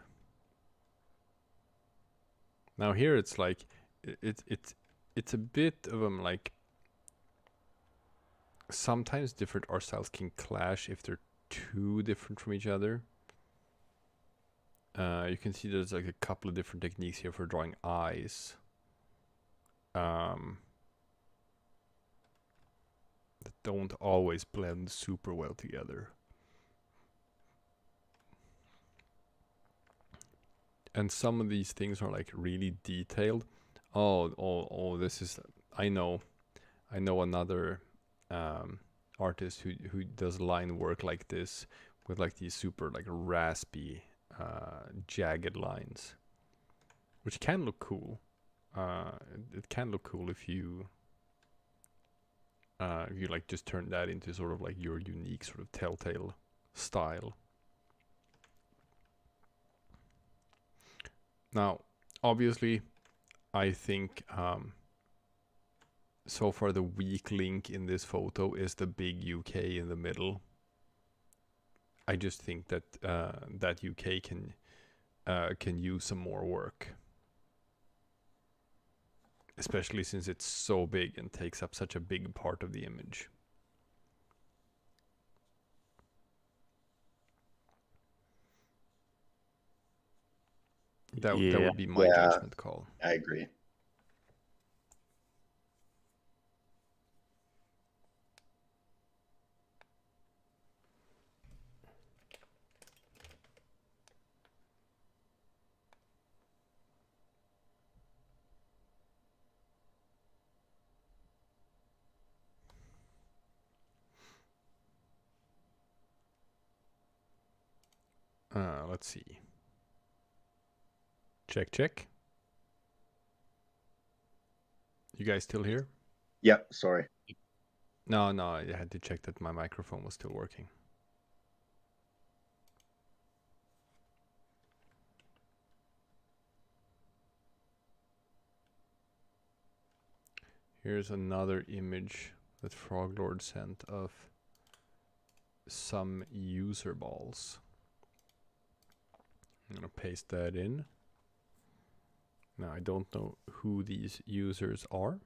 Now here it's like it's a bit of like sometimes different art styles can clash if they're too different from each other. You can see there's like a couple of different techniques here for drawing eyes. that don't always blend super well together. And some of these things are like really detailed. Oh, this is, I know another artist who does line work like this with like these super like raspy jagged lines, which can look cool. It can look cool if you like just turn that into sort of like your unique sort of telltale style. Now, obviously, I think so far the weak link in this photo is the big UK in the middle. I just think that that UK can use some more work, especially since it's so big and takes up such a big part of the image. That would be my judgment call. I agree. Let's see. Check. You guys still here? Yep, sorry. No, I had to check that my microphone was still working. Here's another image that Froglord sent of some user balls. I'm gonna paste that in. Now, I don't know who these users are,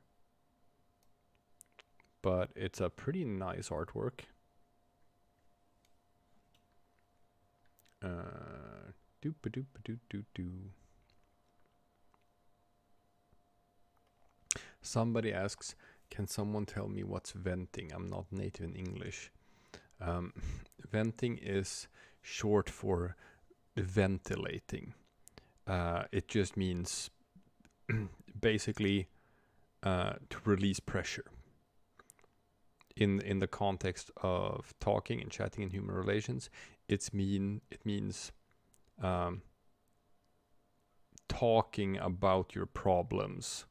but it's a pretty nice artwork. Somebody asks, can someone tell me what's venting? I'm not native in English. Venting is short for ventilating. It just means basically to release pressure. In the context of talking and chatting in human relations, it means talking about your problems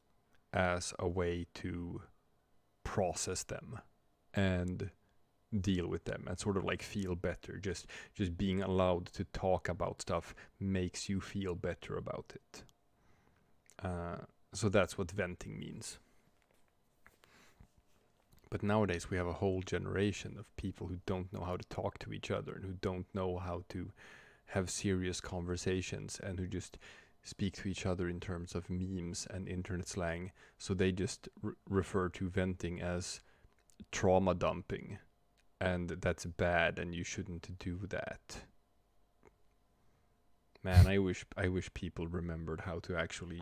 as a way to process them and deal with them and sort of like feel better. Just being allowed to talk about stuff makes you feel better about it. So that's what venting means. But nowadays we have a whole generation of people who don't know how to talk to each other and who don't know how to have serious conversations and who just speak to each other in terms of memes and internet slang. So they just refer to venting as trauma dumping, and that's bad and you shouldn't do that. Man, I wish people remembered how to actually,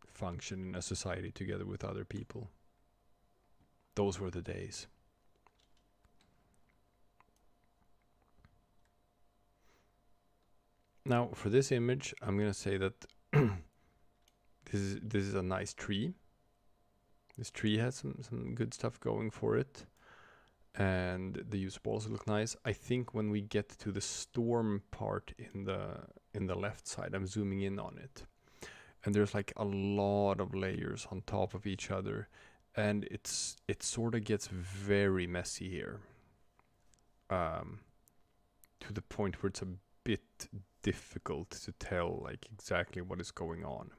function in a society together with other people. Those were the days. Now, for this image, I'm gonna say that this is a nice tree. This tree has some good stuff going for it, and the user balls look nice. I think when we get to the storm part in the left side, I'm zooming in on it, and there's like a lot of layers on top of each other, and it sort of gets very messy here, to the point where it's a bit difficult to tell like exactly what is going on.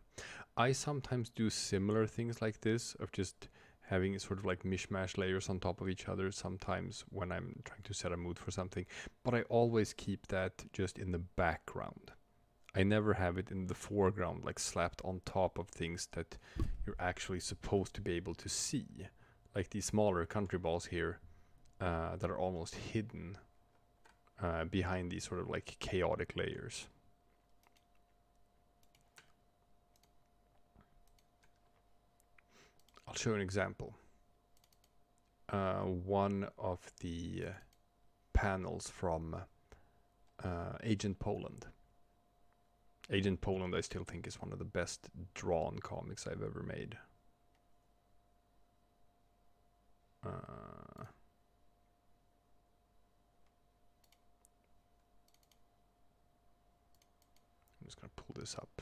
I sometimes do similar things like this, of just having sort of like mishmash layers on top of each other sometimes when I'm trying to set a mood for something, but I always keep that just in the background. I never have it in the foreground, like slapped on top of things that you're actually supposed to be able to see, like these smaller country balls here that are almost hidden behind these sort of like chaotic layers. I'll show an example. One of the panels from Agent Poland. Agent Poland, I still think, is one of the best drawn comics I've ever made. I'm just gonna pull this up.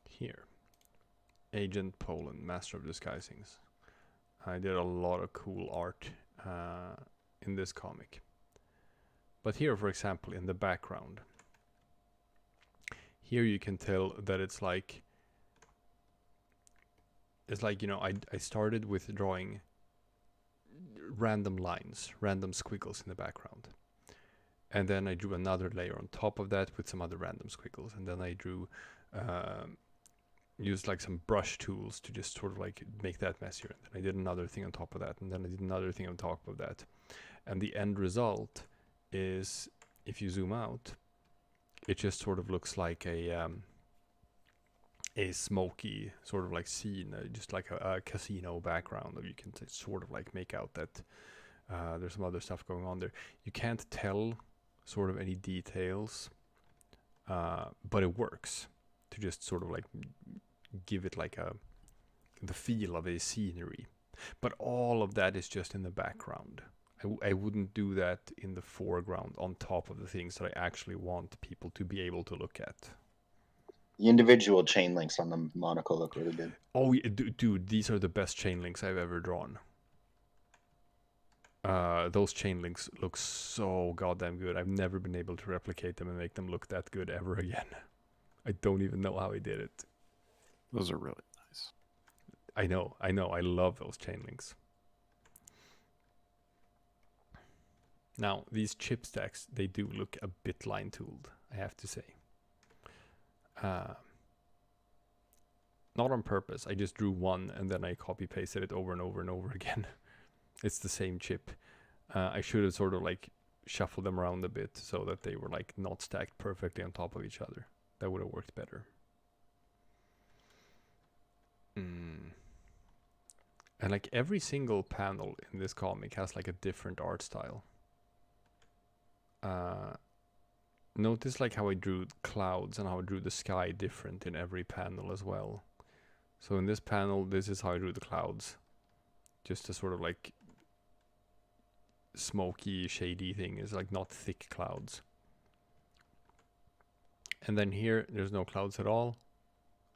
Here, Agent Poland, Master of Disguisings. I did a lot of cool art in this comic. But here, for example, in the background, here you can tell that it's like, you know, I started with drawing random lines, random squiggles in the background. And then I drew another layer on top of that with some other random squiggles. And then I drew, used like some brush tools to just sort of like make that messier. And then I did another thing on top of that. And then I did another thing on top of that. And the end result is, if you zoom out, it just sort of looks like a smoky sort of like scene, just like a casino background. You can sort of like make out that there's some other stuff going on there. You can't tell sort of any details, but it works to just sort of like give it like the feel of a scenery. But all of that is just in the background. I wouldn't do that in the foreground on top of the things that I actually want people to be able to look at. The individual chain links on the monocle look really good. Oh, yeah, dude, these are the best chain links I've ever drawn. Those chain links look so goddamn good. I've never been able to replicate them and make them look that good ever again. I don't even know how I did it. Those are really nice. I know. I love those chain links. Now, these chip stacks, they do look a bit line tooled, I have to say. Not on purpose. I just drew one and then I copy pasted it over and over and over again. It's the same chip. I should have sort of like shuffled them around a bit so that they were like not stacked perfectly on top of each other. That would have worked better. And like every single panel in this comic has like a different art style. Notice like how I drew clouds and how I drew the sky different in every panel as well. So in this panel, this is how I drew the clouds. Just a sort of like smoky, shady thing. It's like not thick clouds. And then here, there's no clouds at all.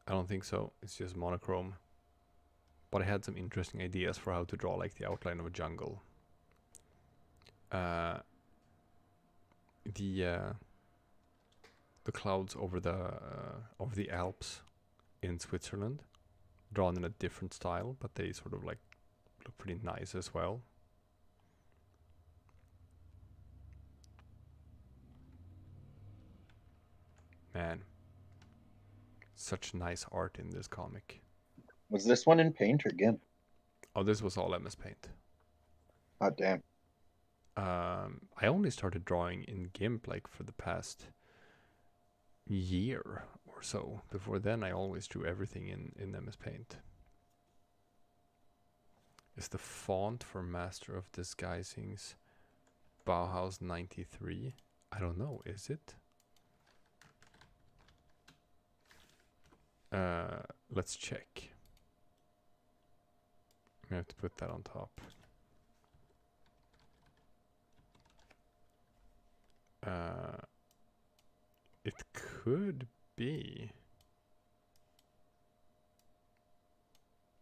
I don't think so. It's just monochrome. But I had some interesting ideas for how to draw like the outline of a jungle. The clouds over the Alps in Switzerland, drawn in a different style, but they sort of like look pretty nice as well. Man, such nice art in this comic. Was this one in Paint or GIMP? Oh, this was all MS Paint. Oh, damn. I only started drawing in GIMP like for the past year or so. Before then, I always drew everything in MS Paint. Is the font for Master of Disguisings Bauhaus 93? I don't know, is it? Let's check. I have to put that on top. It could be.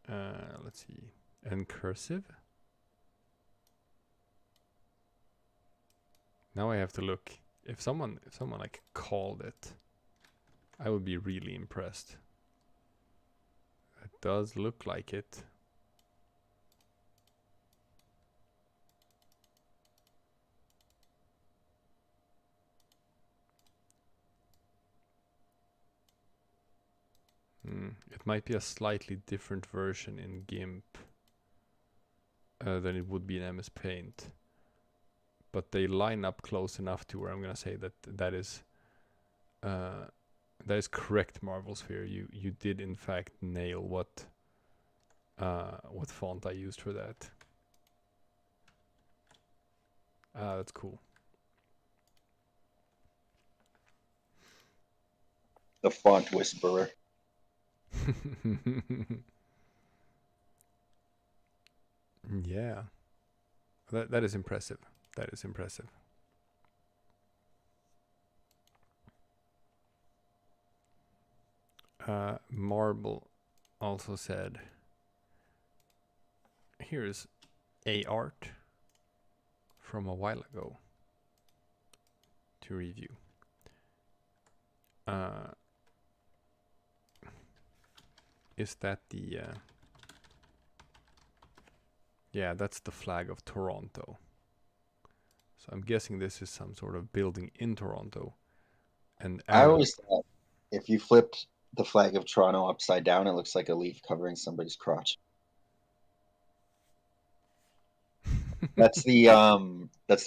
Let's see. And cursive? Now I have to look. If someone like called it, I would be really impressed. It does look like it. It might be a slightly different version in GIMP than it would be in MS Paint. but they line up close enough to where I'm gonna say that that is correct, Marvel Sphere. You did in fact nail what font I used for that. That's cool. The font whisperer. Yeah, that is impressive. That is impressive. Marble also said, here's a art from a while ago to review. Is that the yeah, that's the flag of Toronto. So I'm guessing this is some sort of building in Toronto. And I always thought if you flipped the flag of Toronto upside down, it looks like a leaf covering somebody's crotch. That's the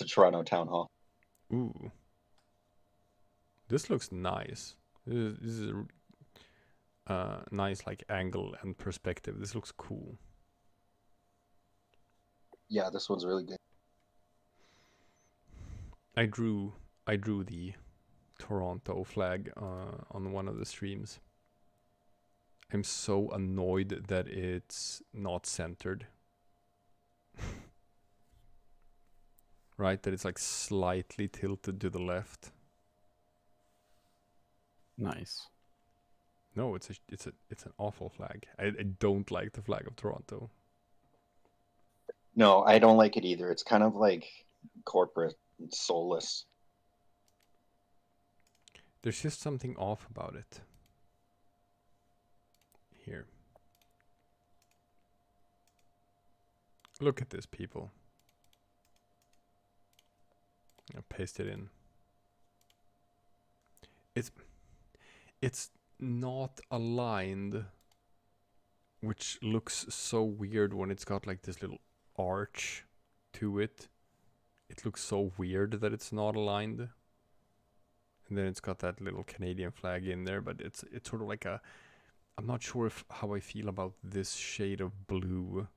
Toronto Town Hall. Ooh. This looks nice. This is a nice like angle and perspective. This looks cool. Yeah, this one's really good. I drew the Toronto flag on one of the streams. I'm so annoyed that it's not centered. Right, that it's like slightly tilted to the left. Nice. No, it's an awful flag. I don't like the flag of Toronto. No, I don't like it either. It's kind of like corporate and soulless. There's just something off about it. Here. Look at this, people. I'll paste it in. It's not aligned, which looks so weird when it's got like this little arch to it. It looks so weird that it's not aligned. And then it's got that little Canadian flag in there, but it's sort of like a, I'm not sure how I feel about this shade of blue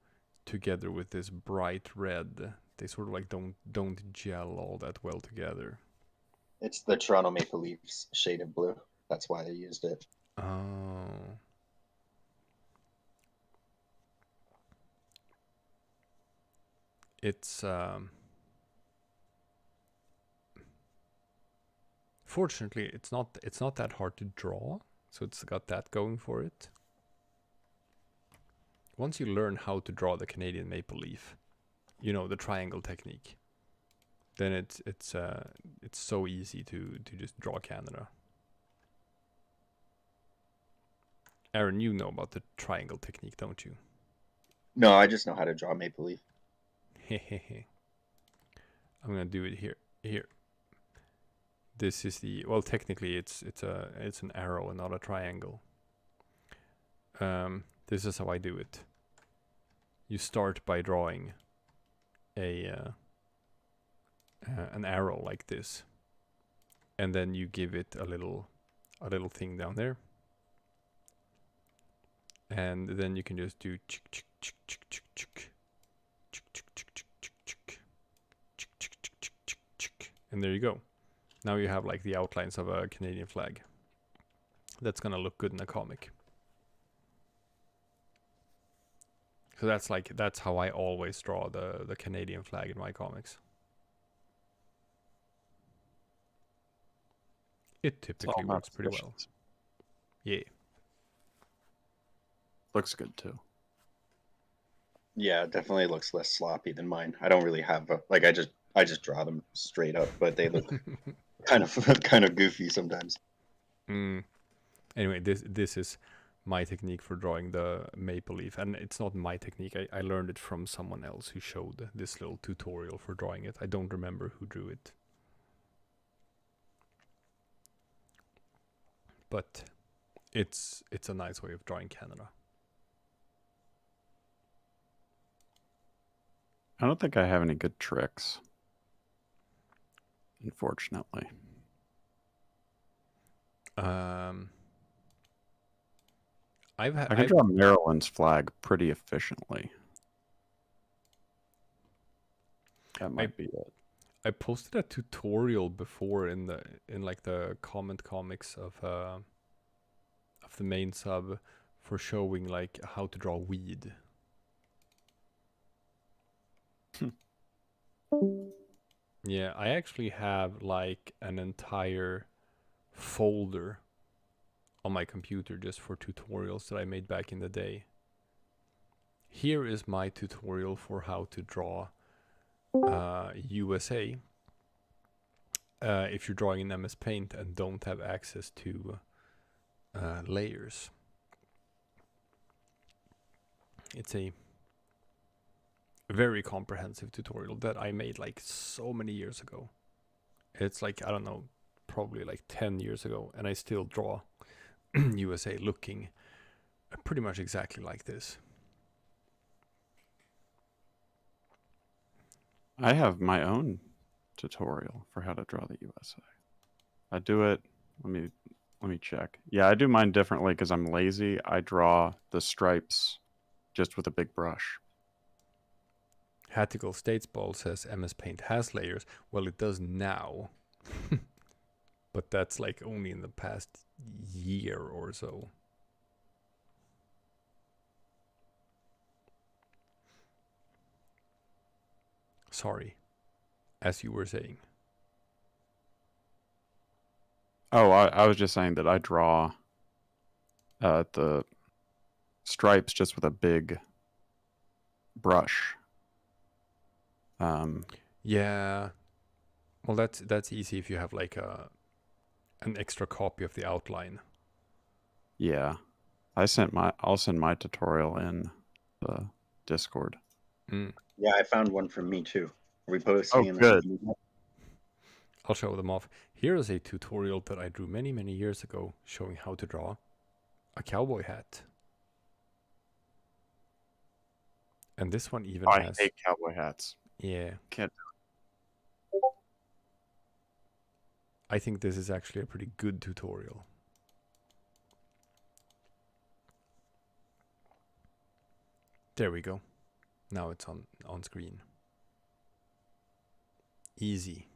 together with this bright red. They sort of like don't gel all that well together. It's the Toronto Maple Leafs shade of blue. That's why they used it. Oh. It's fortunately it's not that hard to draw, so it's got that going for it. Once you learn how to draw the Canadian maple leaf, you know, the triangle technique, then it's so easy to just draw Canada. Aaron, you know about the triangle technique, don't you? No, I just know how to draw maple leaf. Hehehe. I'm gonna do it here. Here. This is the, well, technically it's an arrow and not a triangle. This is how I do it. You start by drawing an arrow like this, and then you give it a little thing down there, and then you can just do chick chick chick chick chick chick chick chick chick chick chick chick chick chick chick chick, and there you go. Now you have like the outlines of a Canadian flag. That's gonna look good in a comic. So that's how I always draw the Canadian flag in my comics. It typically works pretty well. Yeah. Looks good too. Yeah, it definitely looks less sloppy than mine. I don't really have I just draw them straight up, but they look kind of goofy sometimes. Anyway, this is my technique for drawing the maple leaf, and it's not my technique. I learned it from someone else who showed this little tutorial for drawing it. I don't remember who drew it, but it's a nice way of drawing Canada. I don't think I have any good tricks. unfortunately. I can draw Maryland's flag pretty efficiently. That might be it. I posted a tutorial before in like the comment comics of the main sub for showing like how to draw weed. Yeah, I actually have like an entire folder on my computer just for tutorials that I made back in the day. Here is my tutorial for how to draw USA. If you're drawing in MS Paint and don't have access to layers. It's a very comprehensive tutorial that I made like so many years ago. It's like, I don't know, probably like 10 years ago, and I still draw USA looking pretty much exactly like this. I have my own tutorial for how to draw the USA. I do it, let me check. Yeah, I do mine differently because I'm lazy. I draw the stripes just with a big brush. Hattical Statesball says MS Paint has layers. Well, it does now. But that's like only in the past year or so. Sorry, as you were saying. Oh, I was just saying that I draw the stripes just with a big brush. Yeah. Well, that's easy if you have like an extra copy of the outline. Yeah. I'll send my tutorial in the Discord. Yeah, I found one from me too. Are we posting in good. I'll show them off. Here is a tutorial that I drew many, many years ago showing how to draw a cowboy hat. And this one even has... I hate cowboy hats. Yeah. Can't. I think this is actually a pretty good tutorial. There we go. Now it's on screen. Easy.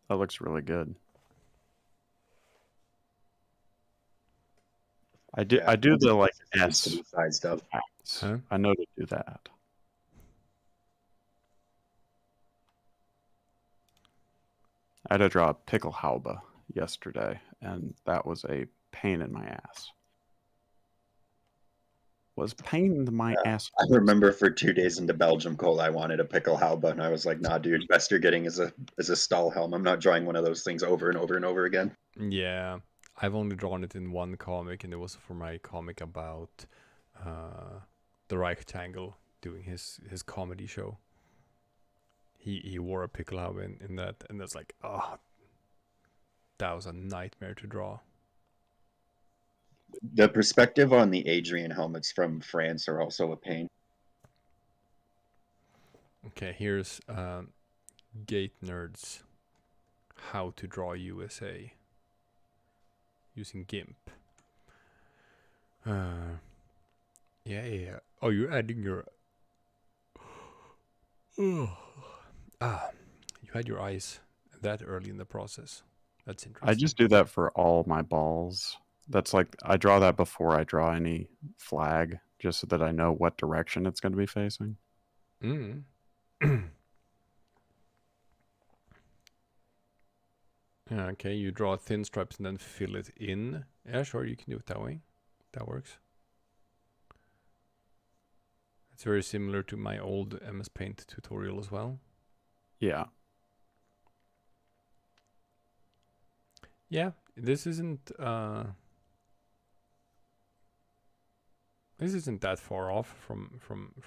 That looks really good. I do the like S side stuff. Huh? I know to do that. I had to draw a pickelhaube yesterday, and that was a pain in my ass. I remember for 2 days into Belgium, Cole, I wanted a pickelhaube, and I was like, "Nah, dude, best you're getting is a Stahlhelm. I'm not drawing one of those things over and over and over again." Yeah, I've only drawn it in one comic, and it was for my comic about the Rectangle doing his comedy show. He wore a pickelhaube in that, and that's like, oh, that was a nightmare to draw. The perspective on the Adrian helmets from France are also a pain. Okay, here's Gate Nerds how to draw USA using GIMP. Yeah. Oh, you're adding your... you had your eyes that early in the process. That's interesting. I just do that for all my balls. That's like, I draw that before I draw any flag, just so that I know what direction it's going to be facing. Okay, you draw thin stripes and then fill it in. Yeah, sure, you can do it that way. That works. It's very similar to my old MS Paint tutorial as well. Yeah. Yeah, this isn't that far off from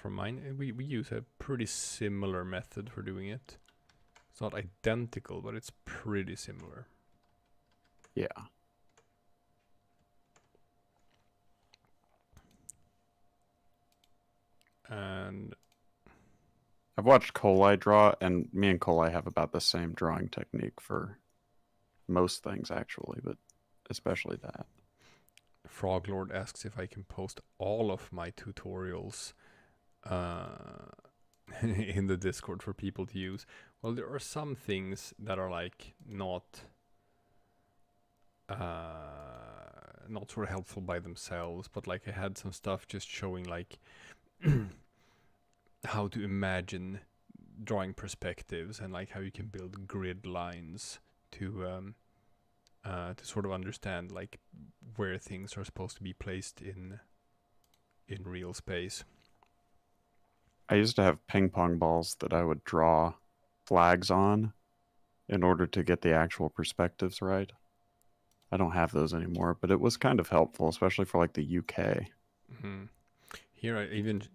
mine. We use a pretty similar method for doing it. It's not identical, but it's pretty similar. Yeah. And I've watched Kolai draw, and me and Kolai have about the same drawing technique for most things, actually, but especially that. Froglord asks if I can post all of my tutorials in the Discord for people to use. Well, there are some things that are like not sort of helpful by themselves, but like I had some stuff just showing like how to imagine drawing perspectives and like how you can build grid lines to sort of understand like where things are supposed to be placed in real space. I used to have ping pong balls that I would draw flags on in order to get the actual perspectives right. I don't have those anymore, but it was kind of helpful, especially for like the UK. Mm-hmm. Here I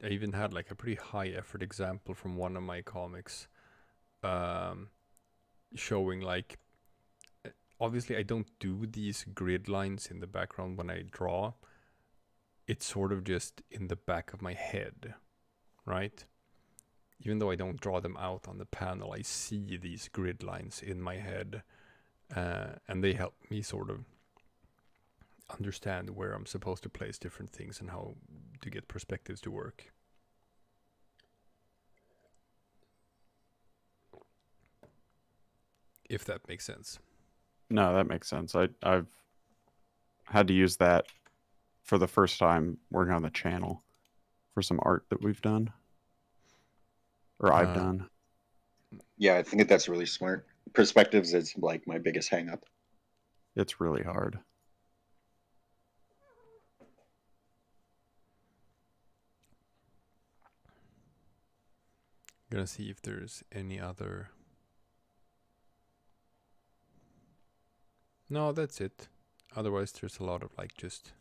even had like a pretty high effort example from one of my comics, showing like, obviously I don't do these grid lines in the background when I draw. It's sort of just in the back of my head, right? Even though I don't draw them out on the panel, I see these grid lines in my head, and they help me sort of understand where I'm supposed to place different things and how to get perspectives to work. If that makes sense. No, that makes sense. I've had to use that for the first time working on the channel for some art that we've done. Or I've done. Yeah, I think that's really smart. Perspectives is like my biggest hang up. It's really hard. Gonna see if there's any other. No, that's it. Otherwise there's a lot of like just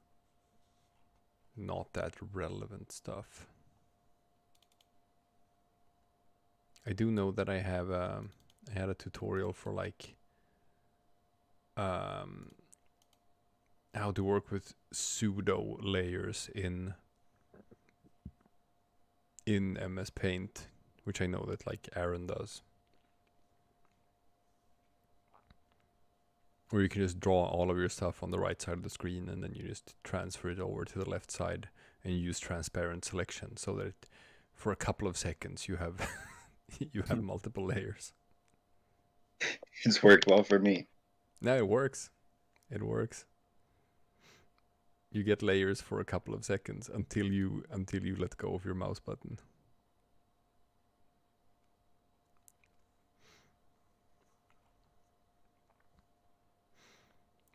not that relevant stuff. I do know that I have I had a tutorial for like how to work with pseudo layers in MS Paint, which I know that like Aaron does. Where you can just draw all of your stuff on the right side of the screen and then you just transfer it over to the left side and use transparent selection so that for a couple of seconds you have you have multiple layers. It's worked well for me. No, it works. It works. You get layers for a couple of seconds until you let go of your mouse button.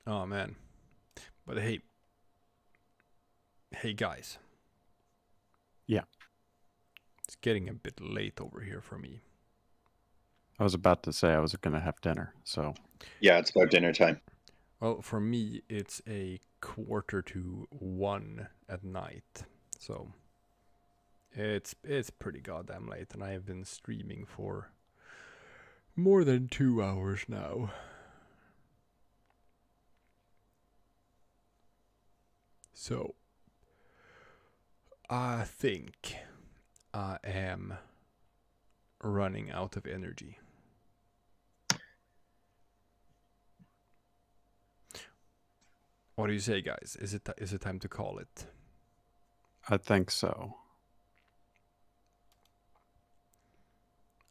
Oh man. But hey guys. Yeah. It's getting a bit late over here for me. I was about to say I was going to have dinner, so. Yeah, it's about dinner time. Well, for me, it's a 1:45 at night. So it's pretty goddamn late, and I have been streaming for more than 2 hours now. So I think I am running out of energy. What do you say, guys? Is it time to call it? I think so.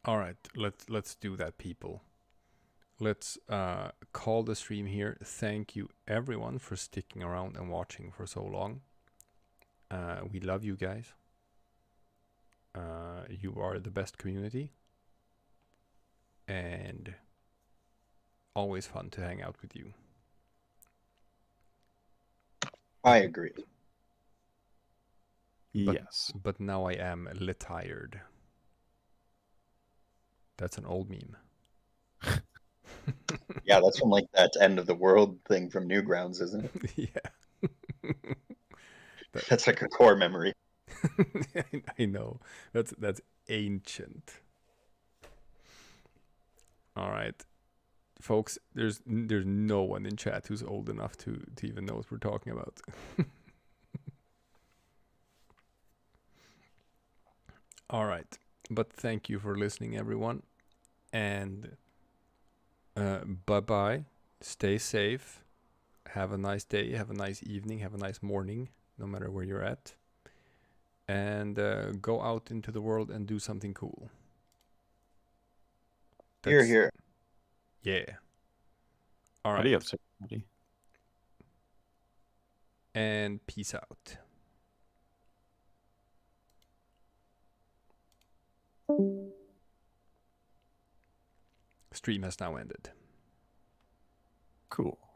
All right, let's do that, people. Let's call the stream here. Thank you everyone for sticking around and watching for so long. We love you guys. You are the best community. And always fun to hang out with you. I agree. Yes. But now I am tired. That's an old meme. Yeah, that's from like that end of the world thing from Newgrounds, isn't it? Yeah. That's like a core memory. I know. That's ancient. All right. Folks, there's no one in chat who's old enough to even know what we're talking about. All right. But thank you for listening, everyone. And bye-bye. Stay safe. Have a nice day. Have a nice evening. Have a nice morning, no matter where you're at. And go out into the world and do something cool. Here, here. Yeah. All right. Adios, everybody. And peace out. Stream has now ended. Cool.